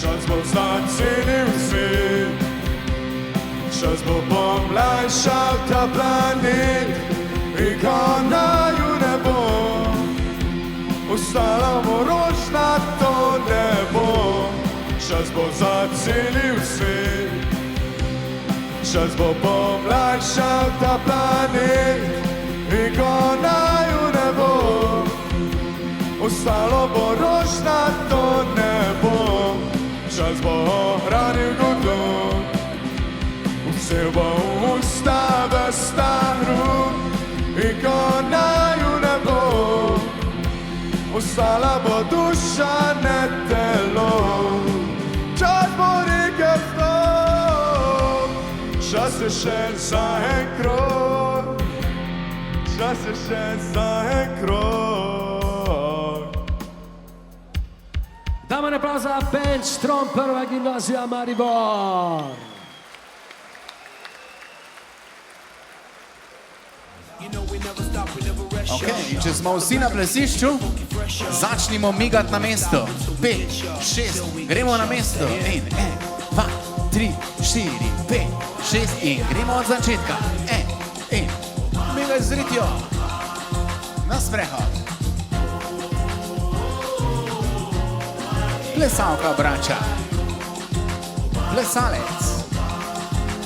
Čas bo zacelil svet, čas bo pomlajšal ta planet in ko naju ne bo, ostalo bo rožnato nebo. Čas bo zacelil svet, čas bo pomlajšal ta planet in ko naju ne bo, ostalo bo rožnato nebo, čas bo ohranil godluk, vse bo v usta vesta hrup, in ko naju ne bo, ostala bo duša, ne telo. Čas bo rekel stop, čas je še za en krog, čas je še za en krog. Damo un applauso a Band Strom, prva gimnazija Maribor. Ok, in če smo vsi na plesišču, začnimo migati na mesto. 5, 6, gremo na mesto. 1, 2, 3, 4, 5, 6 in gremo od začetka. Migaj z ritjo. Na sprehod. Plesalka braća. Plesalec.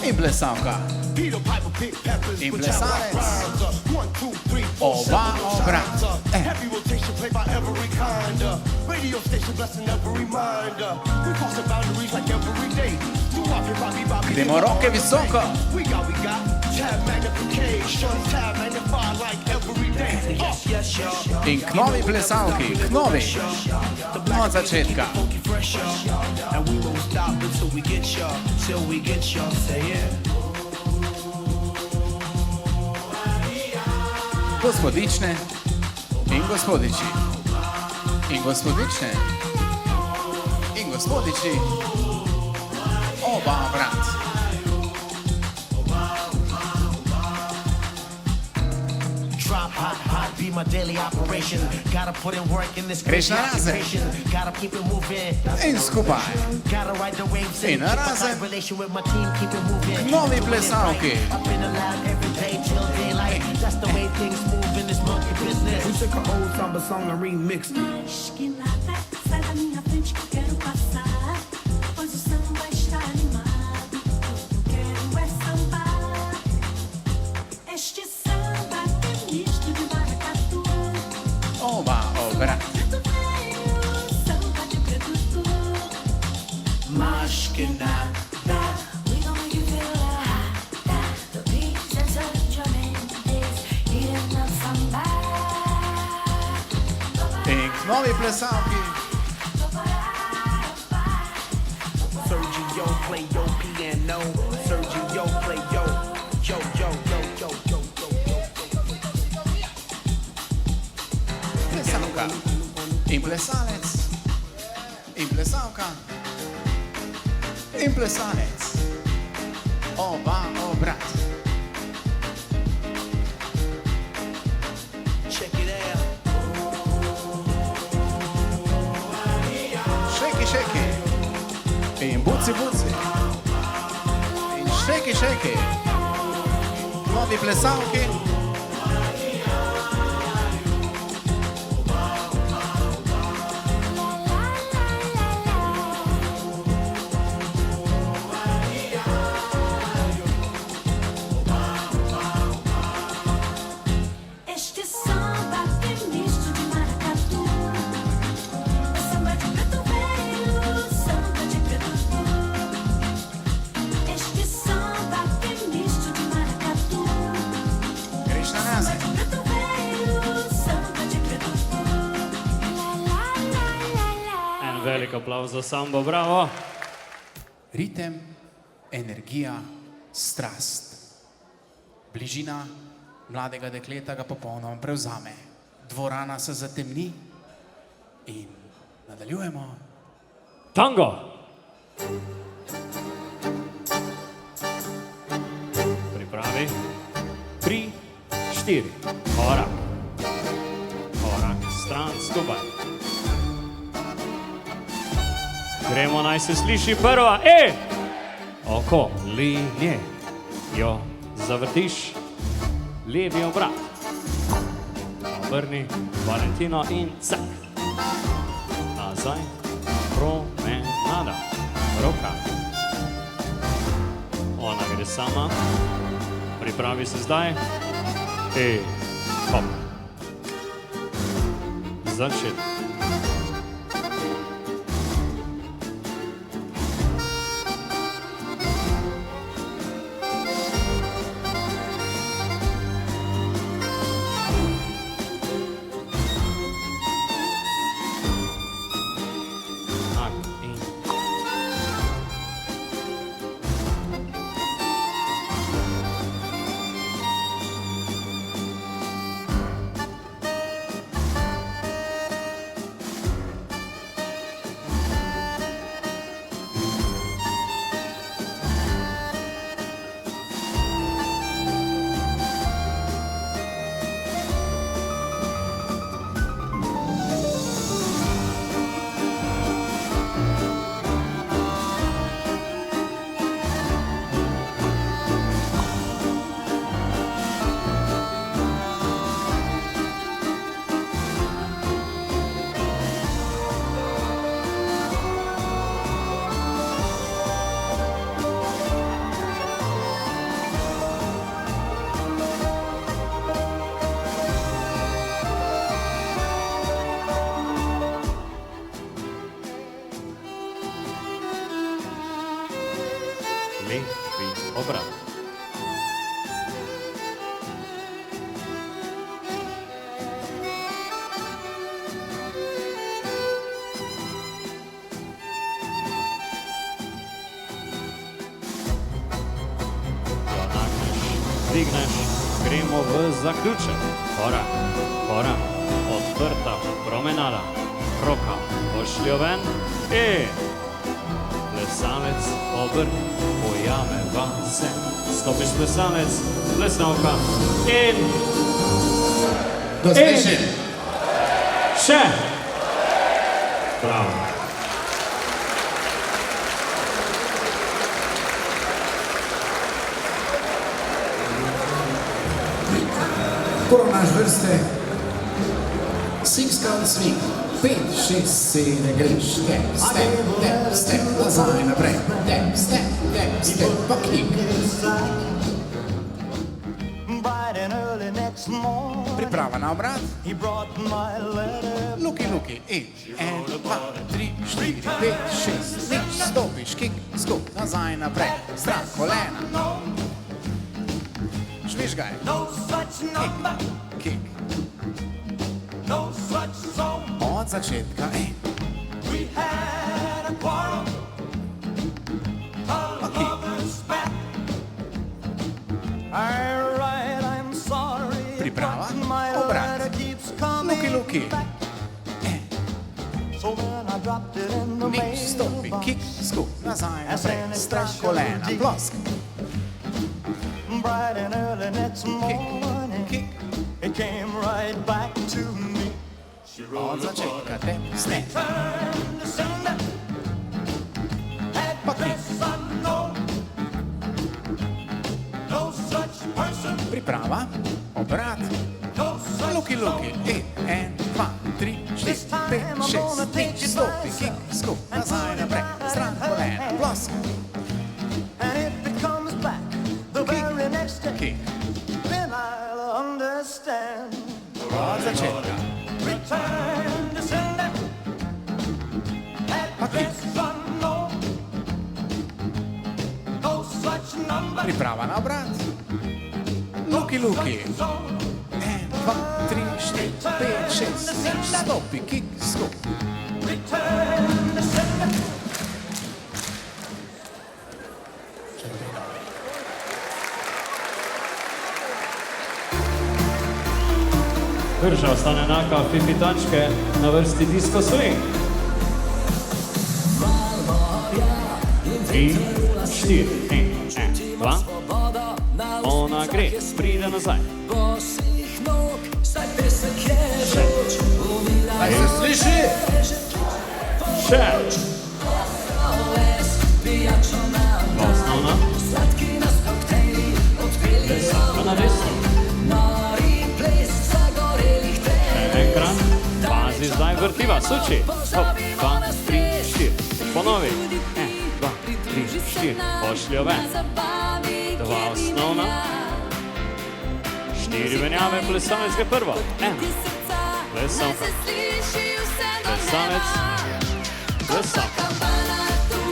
In plesalka. In plesalec. Oba obrat. Gremo roke visoko. In k novi plesalki, k novi. Od začetka. Gospodične in gospodiči. In gospodične in gospodiči. Oba brat. Drop hot, hot, be my daily operation. Gotta put in work in this crazy occupation. Gotta keep it moving. In skupaj. Gotta ride the waves in. In razen. Relation with my team, keep it moving. Novi plesalki. I've been alive every day till daylight. That's the way things move in this monkey business. We took an old samba song and remixed it. Sai da minha frente que eu quero passar, pois o samba está animado. Eu quero é sambar. Este samba é misto de maracatu. Oba obrat. Samba de preto tu. Mais que nada. We gon' make you feel hot. The beats are such a memories. Eating up samba. In k novi plesalki. Sergio play your piano. Sergio play yo, yo, yo, yo, yo, yo, yo, yo. Plesalka. In plesalec. In plesalka. In plesalec. Oba obrat. Check it out. Shake, shake. In buci, buci. In shake, shake. Novi plesalki. Este samba é misto de maracatu. Samba de preto velho, samba de preto tu. Este samba é misto de maracatu. Greš na razen. Preto velho, samba de preto tu. En velik aplauz za sambo, bravo. Ritem, energija, strast. Bližina mladega dekleta ga popolnoma prevzame. Dvorana se zatemni in nadaljujemo. Tango. Pripravi. 3, 4. Korak. Korak stran skupaj. Gremo, naj se sliši prva. Oko, linije. Jo zavrtiš. Levi obrat. Obrni, Valentino in cak. Nazaj, promenada. Roka. Ona gre sama. Pripravi se zdaj. Hop. začeti. Levi obrat. Dvigneš, gremo v zaključek. Korak, korak, odprta promenada, roka pošljo ven in plesalec obrni, pojame vase. Stopiš plesalec, plesnovka in... Dosežen. Še! Bravo. Koronaš vrste, six count swing, 5, 6, 7, greš, step, step, nazaj, naprej, step, pa kick. Priprava na obrat. Luki, luki, 1, 2, 3, 4, 5, 6, nič, stopiš, kick, skok, nazaj, naprej, stran, kolena. Žvižgaj. Kick. Od začetka, pa kick. Priprava, obrat. Luki, luki. Nič, stopi, kick, skok, nazaj, naprej, stran, kolena, plosk. Bright and early next morning, kick. It came right back to me. She Od začetka, step. turned to sender. Had best unknown. No such person. Priprava, obrat. No such Luki, luki, 1, 2, 3, 4, 5, 6, nič, stopi, kick, skok, nazaj, naprej, stran, kolena, plosk. And if it comes back the very next day, Kick. then I'll understand. Od začetka. Return to sender. Had best unknown. No such number. Priprava na obrat. Luki, luki. 1, 2, 3, 4, 5, 6, nič, stopi, kick, skok. Return to sender. Drža ostane enaka, Fifi tačke, na vrsti disco swing. 3, 4, 1, 2. Ona gre, pride nazaj. Še. Naj se sliši. Še. Dva osnovna. Desaka na desno. Enkrat, pazi zdaj vrtiva, suči. Hop, 2, 3, 4. Ponovi. 1, 2, 3, 4. Pošljo ven. 2 osnovna. 4 menjave, plesalec ga prvo. 1, Plesavka. Plesalec. Plesavka.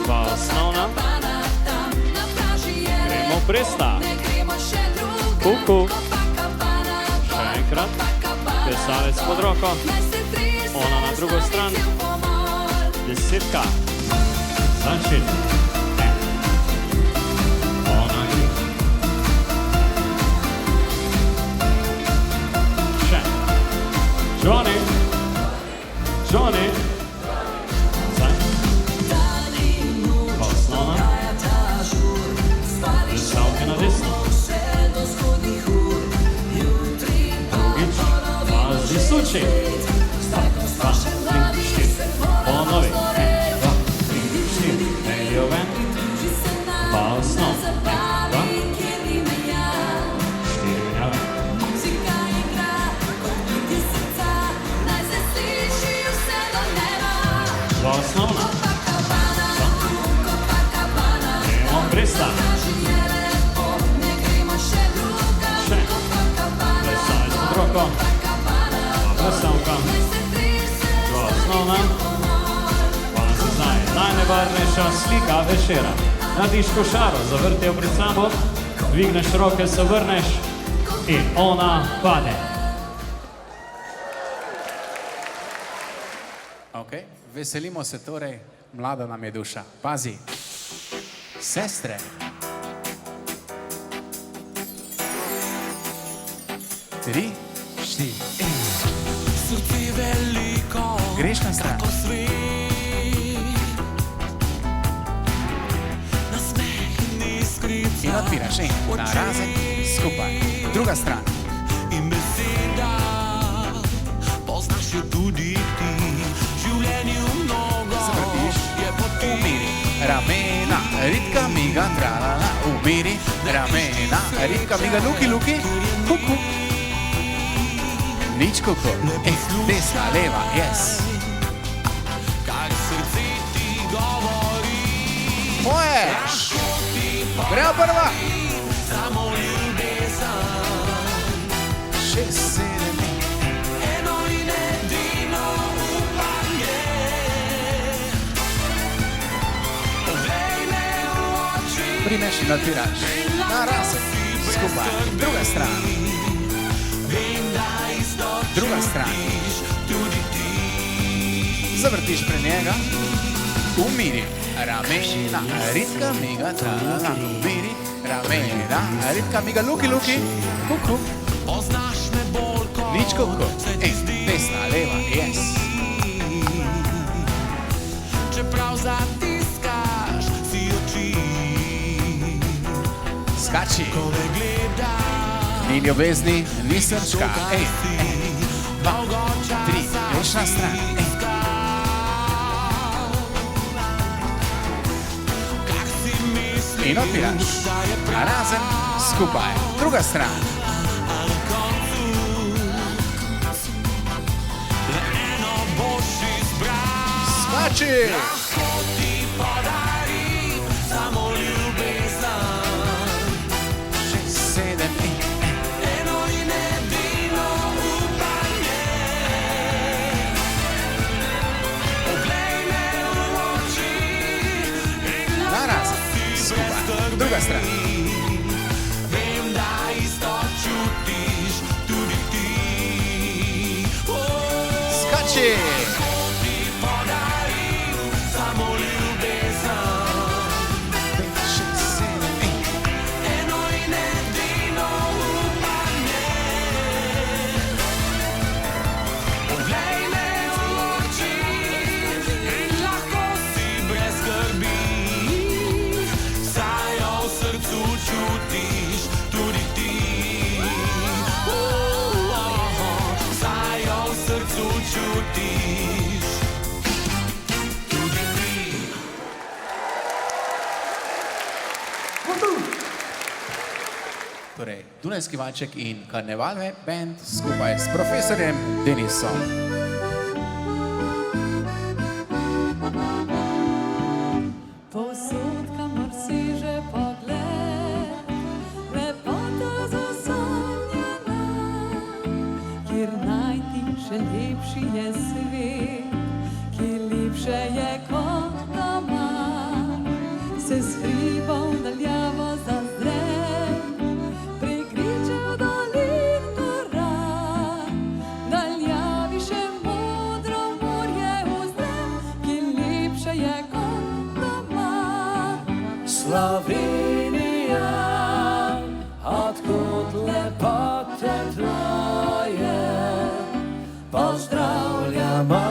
Dva osnovna. Gremo presta. Kuku. Še enkrat. Plesalec pod roko. Ona na drugo stran. Desetka. Začeti. Ona gre. Še. Johnny. Johnny. Zdaj. Pa osnovna. Plesalke na desno. Drugič. Pazi suči. 2, 3, 4. Ponovi. 1, 2, 3, 4. Medijo ven. Pa osnovna. 1, 2. 4 menja ven. Dva osnovna. Gremo presta. Še. Plesalec pod roko. Plesavka. Dva osnovna. Pa nazaj. Najnevarnejša slika večera. Narediš košaro, zavrti jo pred sabo, dvigneš roke, se vrneš in ona pade. Ok, veselimo se torej, mlada nam je duša. Pazi, sestre. Tri, štiri, Srce veliko, greš na stran. kako svet. Nasmehni skrit In odpiraš narazen, skupaj. Druga stran. in beseda, poznaš jo tudi ti. Življenju mnogo Zavrtiš, je poti. umiri, ramena, ritka miga, tralala, umiri, ramena, ritka miga, luki, luki, kuku. Nič kuku, desna, leva, yes. Kaj srce ti govori, Poješ! Gremo prva! samo ljubezen. 6, 7, Eno in edino upanje. Poglej me v oči, primeš in odpiraš. Narazen, skupaj. Druga stran. vem, da isto Druga stran. čutiš tudi ti. Zavrtiš pred njega. Umiri, ramena, ritka miga, tralala, umiri, ramena, ritka miga, luki, luki, kuku. Poznaš me bolj kot Nič kuku, se ti zdi. desna, leva, yes. Čeprav zatiskaš si oči, Skači, ko me gledaš, ni ljubezni, ni srčka. Ej, dolgo 3, časa greš na stran. kak si misliš, In odpiraš. da je prav, Narazen, skupaj. Druga stran. a na koncu le eno boš izbral. Skači! Lahko ti podarim samo ljubezen. 6, 7, Eno in edino upanje. Poglej me v oči in narazen, skupaj. Druga stran. vem, da isto čutiš tudi ti. Skači! Lahko ti podarim samo ljubezen. 6, 7, Eno in edino upanje. Poglej me v oči in lahko si brez skrbi, saj jo v srcu čutiš tudi ti. Saj jo v srcu čutiš tudi ti. Torej, Dunajski valček in Karneval band skupaj s profesorjem Denisom. Povsod, kamor seže pogled, lepota zasanjana, kjer najti še lepši je kot doma. Slovenija, odkud lepote tvoje, pozdravljamo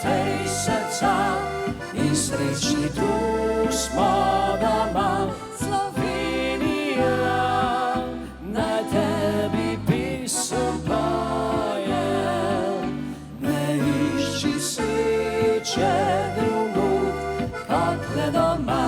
te srca in srečni tu smo doma. Slovenija, naj tebi pisem poje, ne išči sreče drugod kot le doma.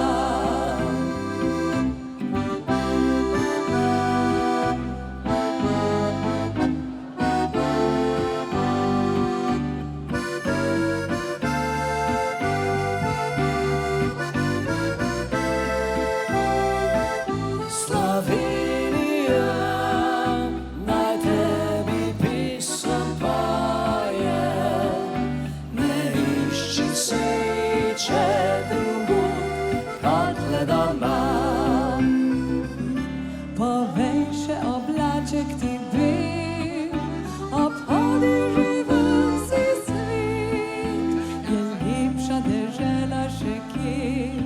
Povej še oblaček ti bil, obhodi živel si svet. Je lepša dežela še kje,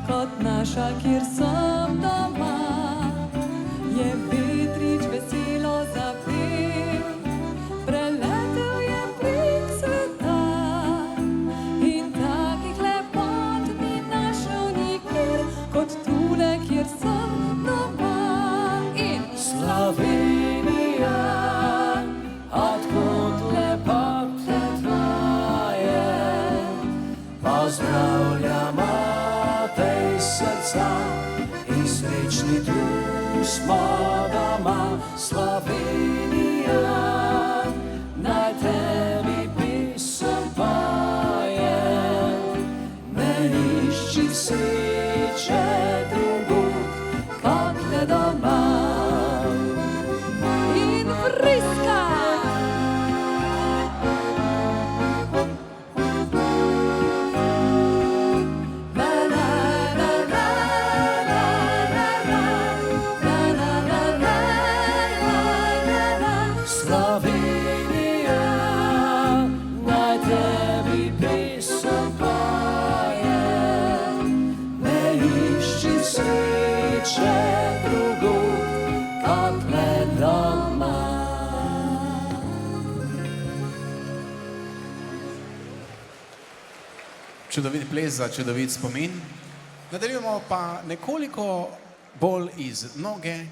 kot naša, kjer sem doma. Je vetrič veselo zapel, preletel je prek sveta. In takih lepot ni našel nikjer, kot tule, kjer sem doma. Slovenija, odkud lepote tvoje, pozdravljamo te srca in srečni tu smo doma. Slovenija, naj tebi pisem poje, ne išči sreče drugod kot le doma. Čudovit ples za čudovit spomin. Nadaljujemo pa nekoliko bolj iz noge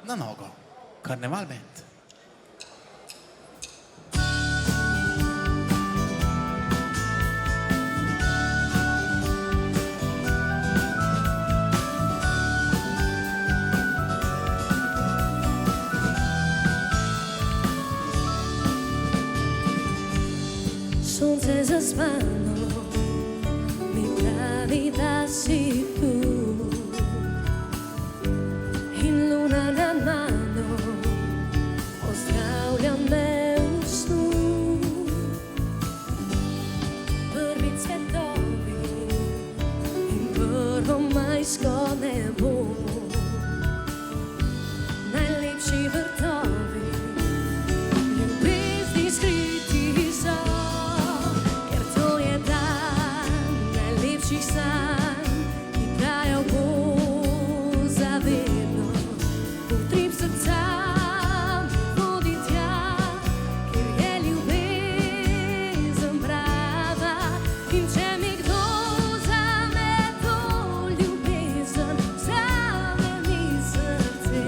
na nogo. Karneval band. Sonce zaspano mi pravi da si tu in luna nad mano pozdravlja me v snu. Prvi cvetovi in prvo majsko nebo, najlepši vrtovi, ljubezni skriti so. San, ki trajal bo zavedno, utrip srca vodi tja, kjer je ljubezen prava. In če mi kdo vzame to ljubezen, vzame mi srce,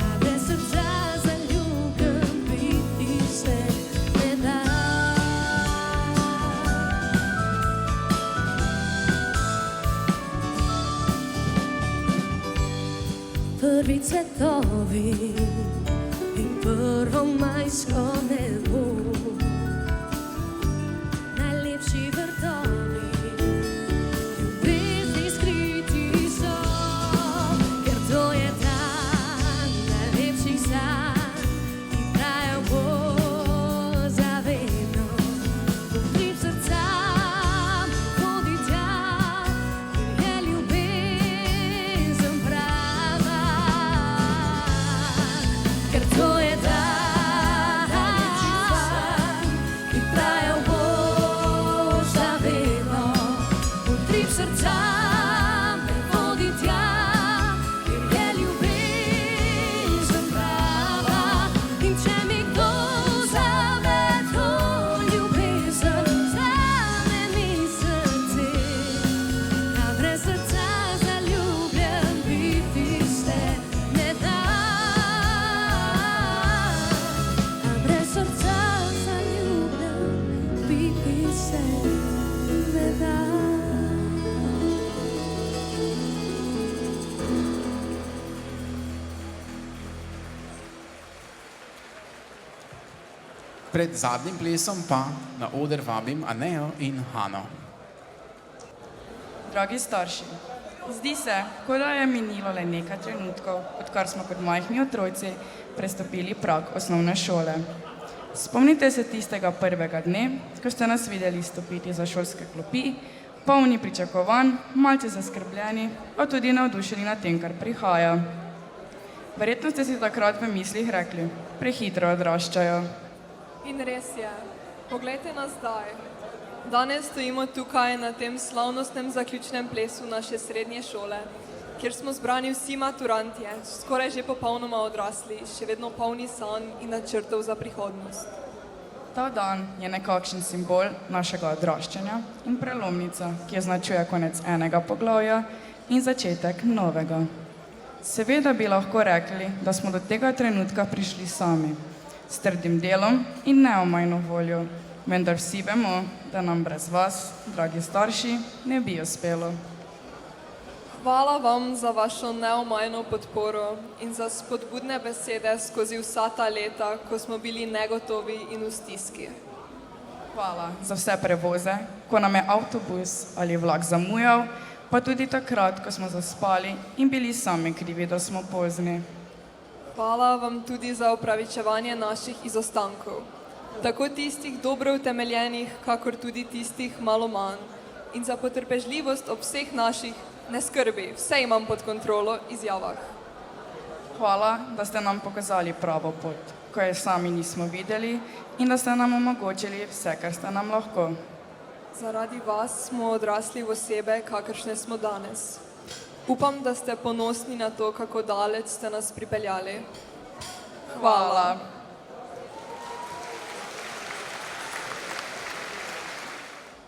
a brez srca zaljubim biti se ne da. Prvi cvetovi in prvo majsko nebo, najlepši vrtovi, ljubezni skriti so, ker to je dan najlepših sanj, ki trajal bo zavedno. Utrip srca vodi tja, kjer je ljubezen prava. Ker to je dan Pred zadnjim plesom pa na oder vabim Anejo in Hano. Dragi starši, zdi se, kot da je minilo le nekaj trenutkov, odkar smo kot majhni otroci prestopili prag osnovne šole. Spomnite se tistega prvega dne, ko ste nas videli stopiti za šolske klopi, polni pričakovanj, malce zaskrbljeni, pa tudi navdušeni nad tem, kar prihaja. Verjetno ste si takrat v mislih rekli, prehitro odraščajo. In res je, poglejte nas zdaj. Danes stojimo tukaj na tem slavnostnem zaključnem plesu naše srednje šole, kjer smo zbrani vsi maturantje, skoraj že popolnoma odrasli, še vedno polni sanj in načrtov za prihodnost. Ta dan je nekakšen simbol našega odraščanja in prelomnica, ki označuje konec enega poglavja in začetek novega. Seveda bi lahko rekli, da smo do tega trenutka prišli sami, s trdim delom in neomajno voljo, vendar vsi vemo, da nam brez vas, dragi starši, ne bi uspelo. Hvala vam za vašo neomajno podporo in za spodbudne besede skozi vsa ta leta, ko smo bili negotovi in v stiski. Hvala za vse prevoze, ko nam je avtobus ali vlak zamujal, pa tudi takrat, ko smo zaspali in bili sami krivi, da smo pozni. Hvala vam tudi za opravičevanje naših izostankov, tako tistih dobro utemeljenih, kakor tudi tistih malo manj, in za potrpežljivost ob vseh naših ne skrbi, vse imam pod kontrolo izjavah. Hvala, da ste nam pokazali pravo pot, ko je sami nismo videli in da ste nam omogočili vse, kar ste nam lahko. Zaradi vas smo odrasli v osebe, kakršne smo danes. Upam, da ste ponosni na to, kako daleč ste nas pripeljali. Hvala.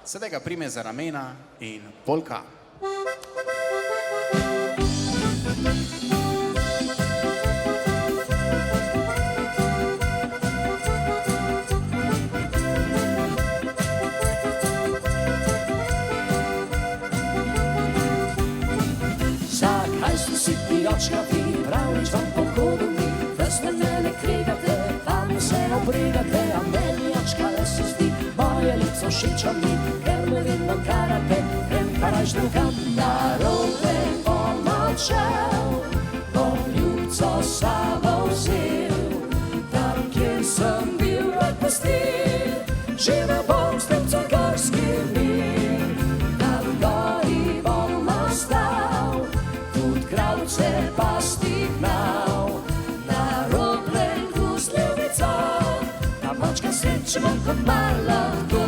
Sedaj ga prime za ramena in polka. Zakaj ste si pijačkati, pravič vam pohodu mi, da ste mene krigate, vami se obrigate, a meni jačka le se zdi, moje lico šiča mi, ker me vedno karate, grem pa rajš drugam. Narobe bom molčal, bom ljubco samo vzel, tam, kjer sem bil rad pustil, živel bom s ljubco gorskimi, tam gori bom ostal, tudi kravce pasti gnal, na roblenku z ljubico, ta mačka sreče bom kot mala tu.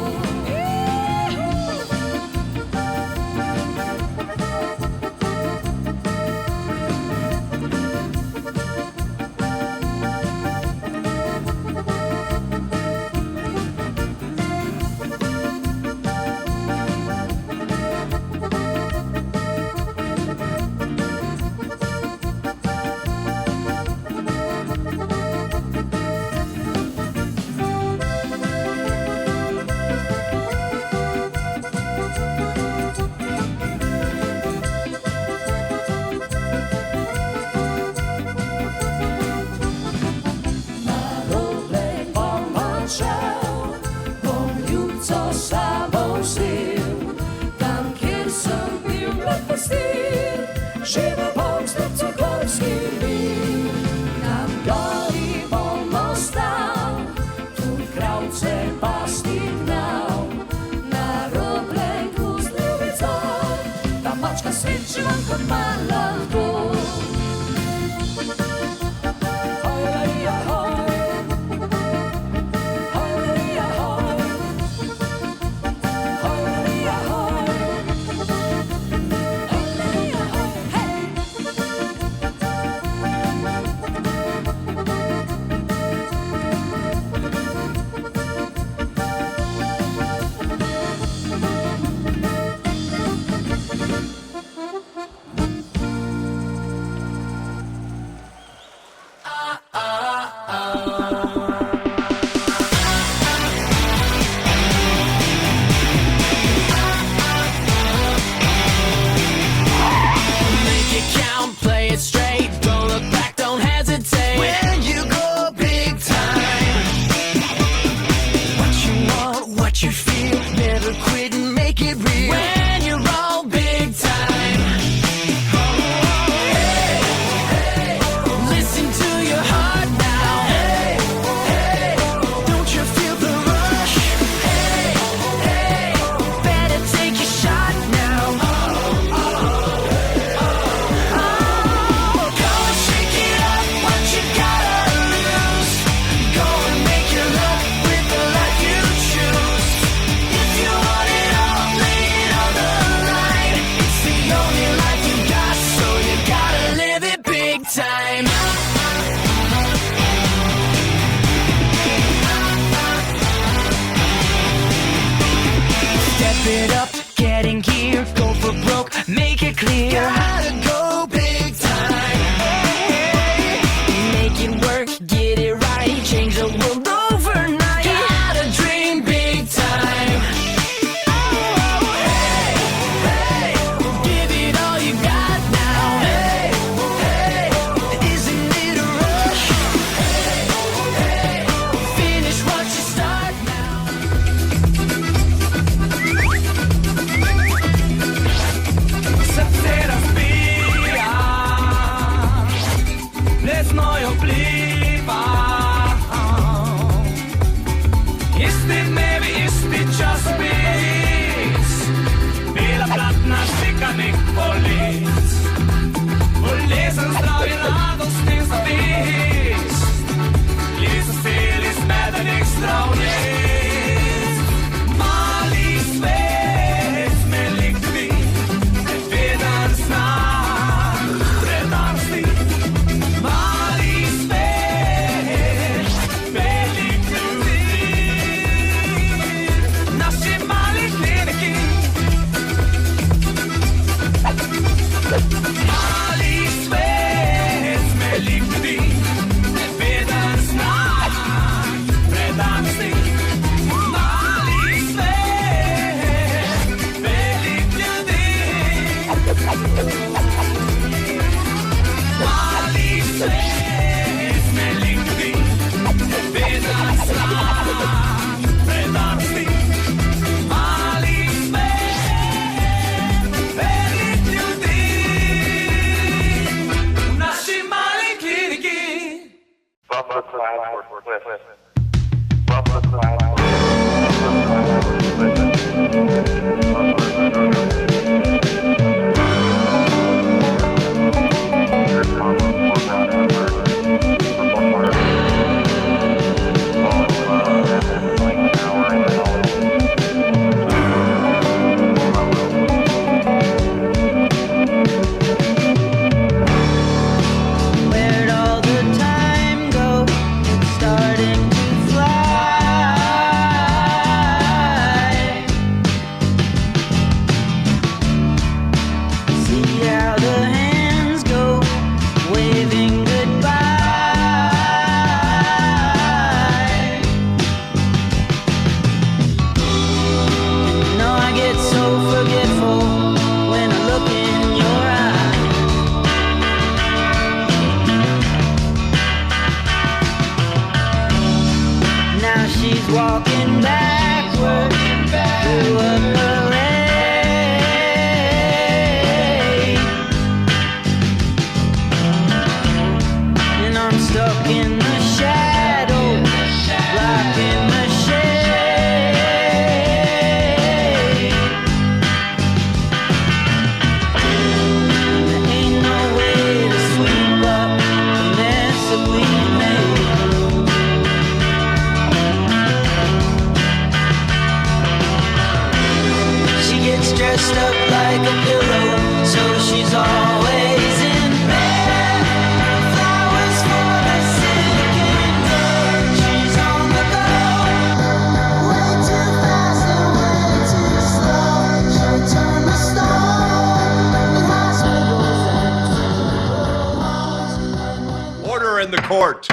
Živel bom s ljubco gorskimi, tam gori bom ostal, tudi kravce pasti gnal, na roblenku z ljubico, ta mačka sreče bom kot mala tu. here. Go for broke, make it clear. Gotta go big time. Make it work, get it right. Change the world overnight. Gotta dream big time. Hey, give it all you got now. Hey, isn't it a rush? Finish what you start now. Stasera spia, ne znojo pliva. Isti dnevi, isti časopis, bela platna slikanih polic. Bolezen, zdravje, radost in zavist, blizu sil izmedenih zdravnic. Mali svet, smelik dvi, neveden znak, predanosti. Mali svet, velik ljudi, naši mali kliniki. Mali svet, smelik ljudi, neveden znak, predanosti. Mali svet, velik ljudi. Mali svet, smelik ljudi, neveden znak, predanosti. Mali svet, velik ljudi, v naši mali kliniki. Bumper class for Cliff. Bumper class for Where'd all the time go? It's starting to fly. See how the hands go, waving goodbye. You know I get so forgetful when I look in your eyes. Now she's walking backward through a parade, and I'm stuck in the shadow, blocking the shade. There ain't no way to sweep up the mess that we made. She gets dressed up like a pillow, so she's always in bed. Flowers for the sick and dead. She's on the go. Way too fast and way too slow. She'll turn the stone in hospitals. Order in the court.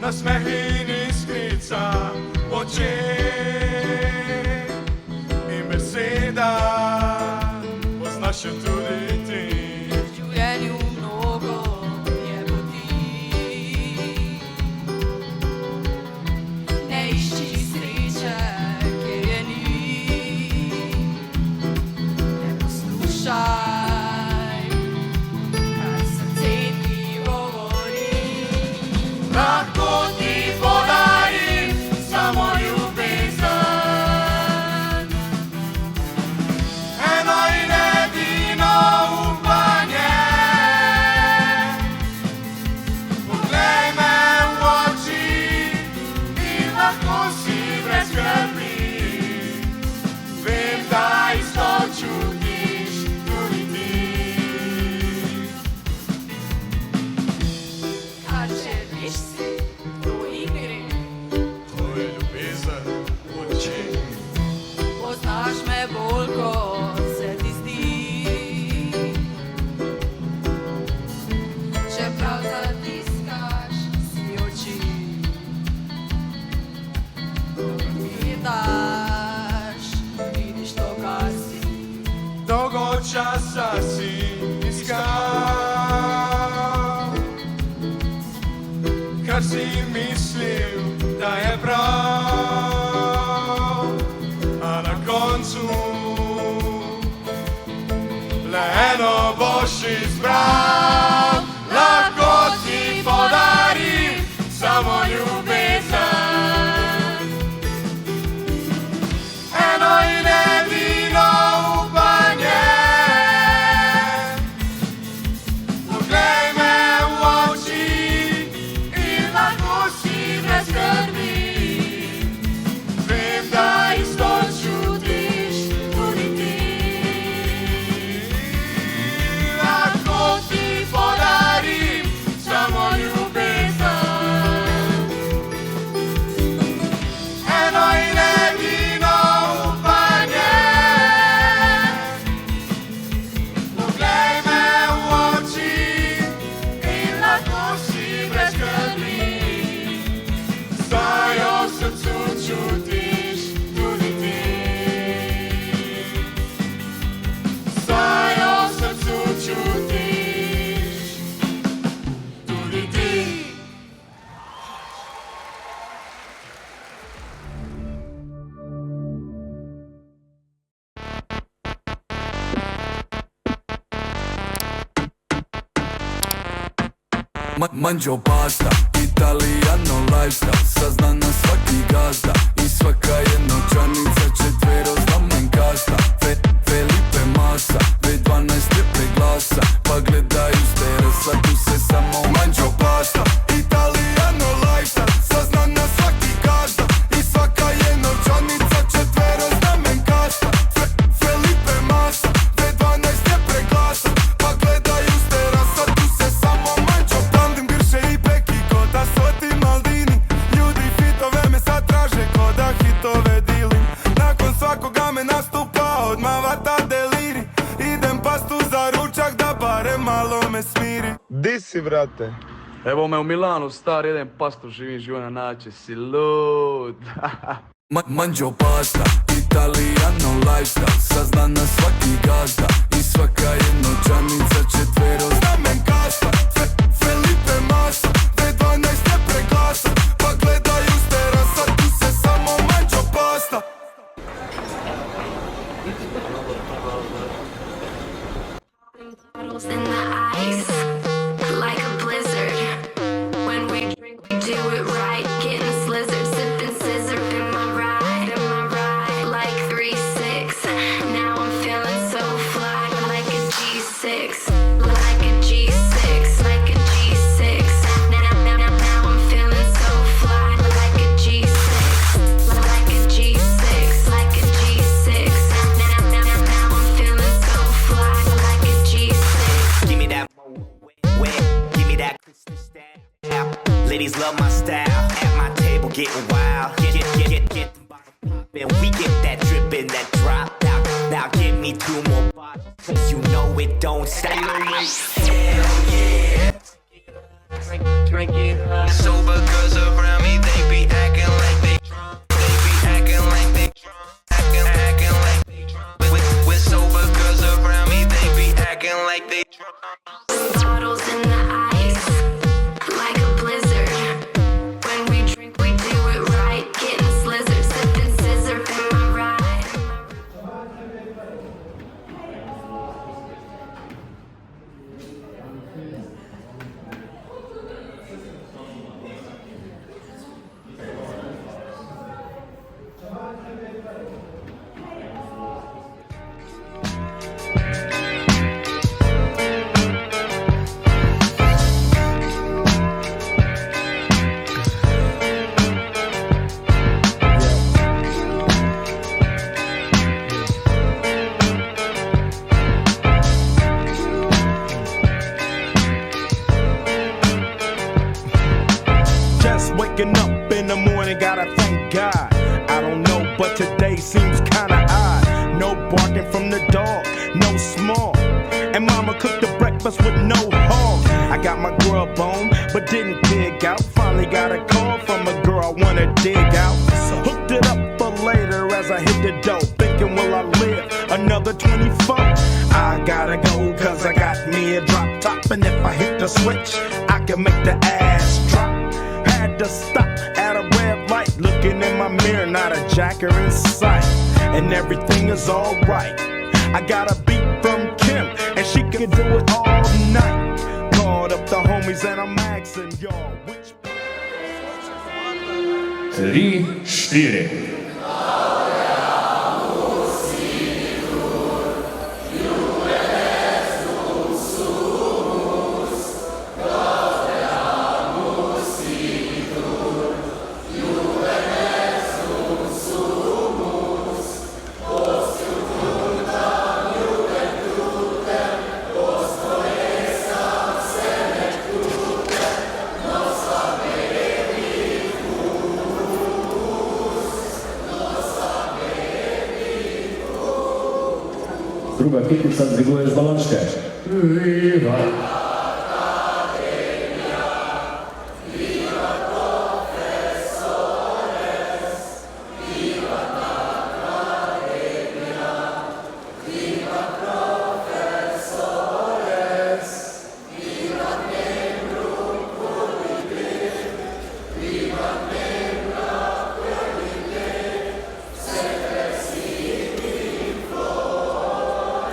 nasmeh in iskrica očeh in beseda, poznaš jo tudi ti. V življenju mnogo je poti, ne išči sreče, kjer je ni, ne poslušaj, kar srce ti govori. Lahko ti podarim samo ljubezen, Eno in edino upanje, poglej me v oči in lahko si brez skrbi. Vem, da isto čutiš tudi ti. kar želiš si, to igri. To je ljubezen v očeh. Poznaš me bolj, kot se ti zdi, čeprav zatiskaš si oči. Ko me gledaš, vidiš to, kar si. Dolgo časa si iskal, kar si mislil, da je prav, a na koncu le eno boš izbral. Lahko ti podarim samo ljubezen, eno in edino upanje. Poglej me v oči in lahko si brez skrbi. Vem, da isto čutiš tudi ti. Lahko ti podarim samo ljubezen, eno in edino upanje. Poglej me v oči in lahko si brez skrbi. Zdaj jo v srcu čutiš tudi ti. Zdaj jo v srcu čutiš tudi ti. Manđo pasta, Italijano lifestyle, sazna na svaki gazda i svaka je novčanica četvero znamenkasta. Felipe masa, V12 je preglasa, pa gledaju s terasa, tu se samo manđo pasta. Italijano lifestyle, sazna na svaki gazda i svaka je novčanica četvero znamenkasta. Felipe masa, V12 je preglasa, pa gledaju s terasa, tu se samo manđo pamtim grše i peki ko da soti Maldini. Ljudi fitove me sad traže ko da hitove dilim. Nakon svakoga me nastupa odmah vata deliri. Idem pastu za ručak da barem malo me smiri. Di si, brate? Evo me u Milanu, star, jedem pastu, živim život na način, si lud. Manđo pasta, Italijano lifestyle, sazna na svaki gazda i svaka je novčanica četvero znamenkasta. Felipe masa, V12 je preglasa, pa gledaju s terasa, tu se samo manđo pasta. Bottles in the ice, like a blizzard. When we drink, we do it right. Getting slizzard, sipping scissor. Am I right? Am I right? Like 3-6. Now I'm feeling so fly, like a G6, like a G6, like a G6. Now I'm feeling so fly, like a G6, like a G6, like a G6. Now I'm feeling so fly, like a G6. Give me that wet, give me that Christmas style. Ladies love my style. At my table getting wild. Get the bottle poppin'. We get that drippin', that drop out. Now give me 2 more bottles, 'cause you know it don't stop. Hell yeah. Drink it. Sober girls around. Bottles in the ice, like a blizzard. When we drink, we do it right. Getting slizzard, sipping scissor, am I right? Just waking up in the morning, gotta thank God. I don't know, but today seems kinda odd. No barking from the dog, no small. And mama cooked the breakfast with no hog. I got my grub on, but didn't dig out. Finally got a call from a girl I wanna dig out. So hooked it up for later as I hit the dough. Thinking, will I live another 24? I gotta go, cause I got me a drop top. And if I hit the switch, I can make the ass drop. Had to stop at a red light, looking in my mirror, not a jacker in sight. And everything is alright. I got a beat from Kim, and she can do it all night. Called up the homies and I'm asking y'all which 3, 4. Druga kitica dviguje z balončke. Viva!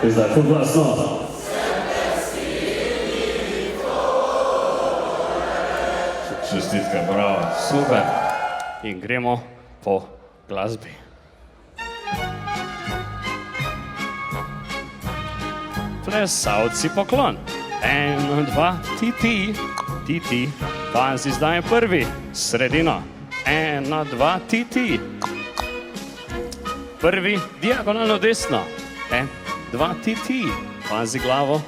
Zdaj ful glasno. Čestitka, bravo. Super. In gremo po glasbi. Plesalci poklon. 1, 2, ti. Pazi, zdaj je prvi. Sredino. 1, 2, ti. Prvi, diagonalno desno. 1, 2, ti. Pazi glavo.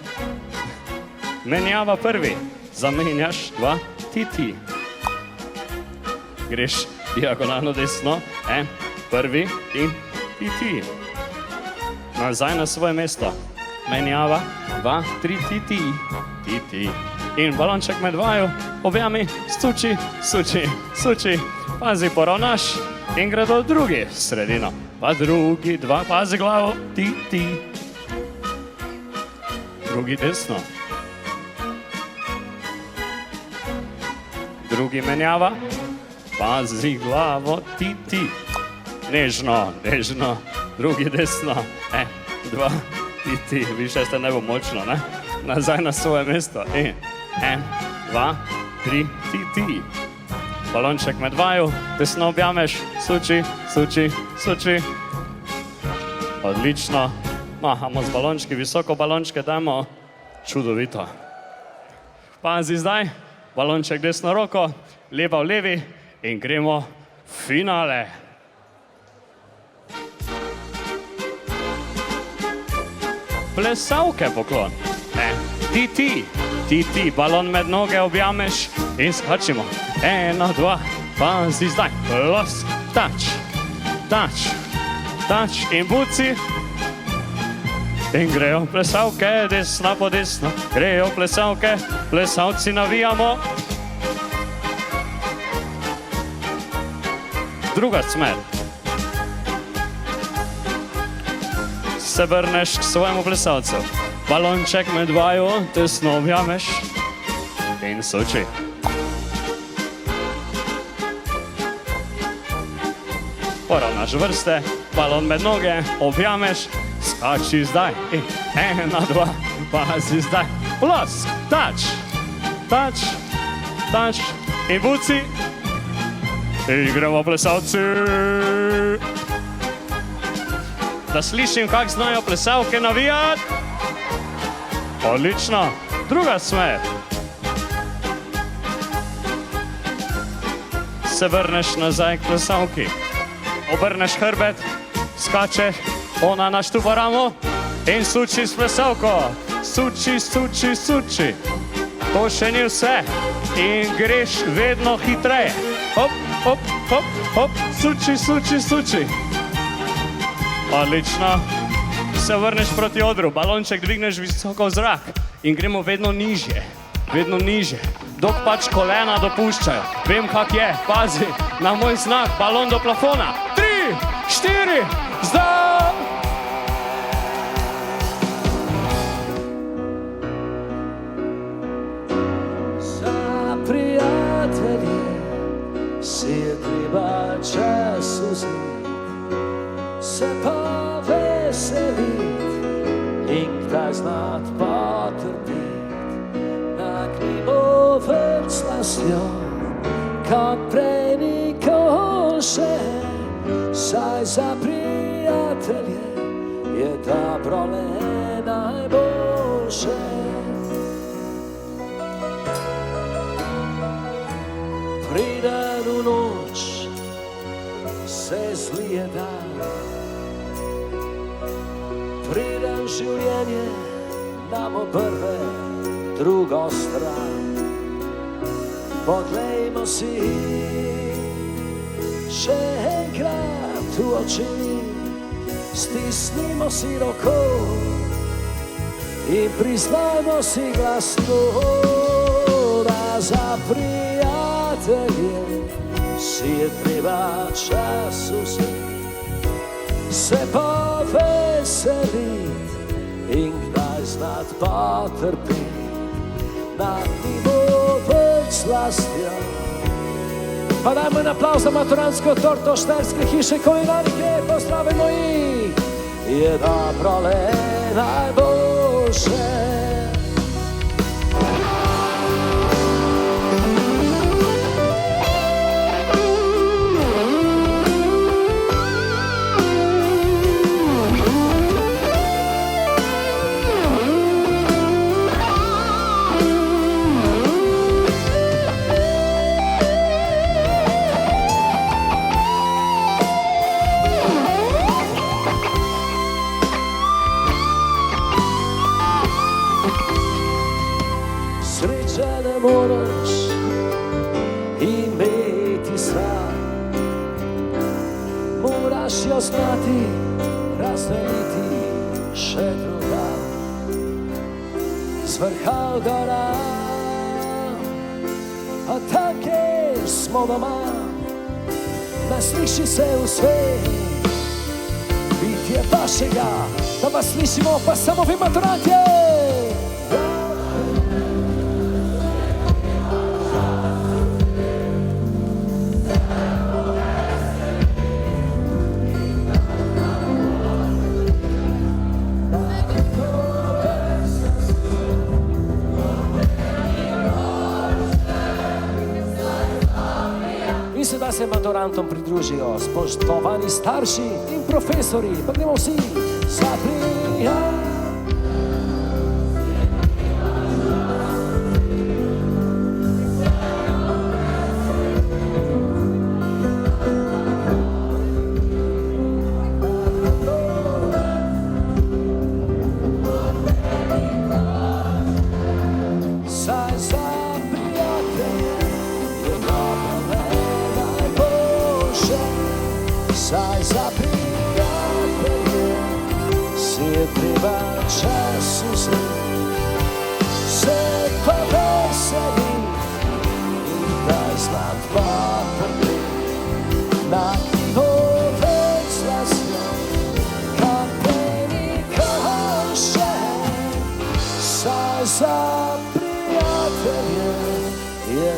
Menjava prvi. Zamenjaš 2, ti. Greš diagonalno desno. Prvi in ti. Nazaj na svoje mesto. Menjava 2, 3, ti. In balonček med vaju. Objami, suči. Pazi, poravnaš. In gre do drugi. Sredino. Pa drugi, 2, pazi glavo. Ti. Drugi desno. Drugi menjava. Pazi glavo, ti. Nežno. Drugi desno. 2, ti. Više ste ne bo močno, ne? Nazaj na svoje mesto. 1, 2, 3, ti. Balonček med vaju. Desno objameš. Suči. Odlično. Mahamo z balončki, visoko balončke dajmo. Čudovito. Pazi zdaj. Balonček desno roko. Leva v levi. In gremo finale. Plesalke poklon. Ti. Balon med noge objameš in skačimo. 1, 2, pazi zdaj. Los, tač in buci. In grejo plesalke, desna po desno. Grejo plesalke, plesalci navijamo. Druga smer. Se vrneš k svojemu plesalcu. balonček med vaju tesno objameš in suči. Poravnaš vrste, balon med noge, objameš, skači zdaj. In 1, 2, pazi zdaj. Plus, touch, touch, touch in buci. In gremo plesalci. Da slišim, kak znajo plesalke navijati. Odlično. Druga smer. Se vrneš nazaj k plesalki. Obrneš hrbet, skačeš, ona naštupa ramo in suči s plesalko. Suči, suči, suči. To še ni vse. In greš vedno hitreje. Hop, hop, hop, hop, suči, suči, suči. Odlično. Se vrneš proti odru, balonček dvigneš visoko v zrak in gremo vedno nižje, dok pač kolena dopuščajo. Vem, kak je, pazi, na moj znak, balon do plafona. 3, 4, zdaj! Za prijatelje si je treba čas vzeti, se pa veselit in kdaj znat potrpit. Nagnimo več slastjo, kot prej nikoli še, saj za prijatelje je dobro le najboljše. Priden v noč se zlije dan, preden življenje nam obrve drugo stran. Poglejmo si še enkrat v oči, stisnimo si roko in priznajmo si glasno, da za prijatelje si je treba čas vzeti, se pa veselit in kdaj znat potrpit. Nagnimo več slastjo. Pa dajmo en aplavz za maturantsko torto štajerske hiše kulinarike, pozdravimo jih, je dobro le najboljše. Moraš imeti sam, moraš jo znati razdeliti še drugam. Z vrha v gora, a tam, kjer smo doma, ne sliši se v svet. Bitje vašega, da vas slišimo pa samo vi maturantje. Da se maturantom pridružijo spoštovani starši in profesori, pa gremo vsi za prijatelje. Saj za prijatelje si je treba čas vzeti, se pa veselit in daj znat potrpit. Nagnimo več slastjo, kot prej nikoli še, za prijatelje je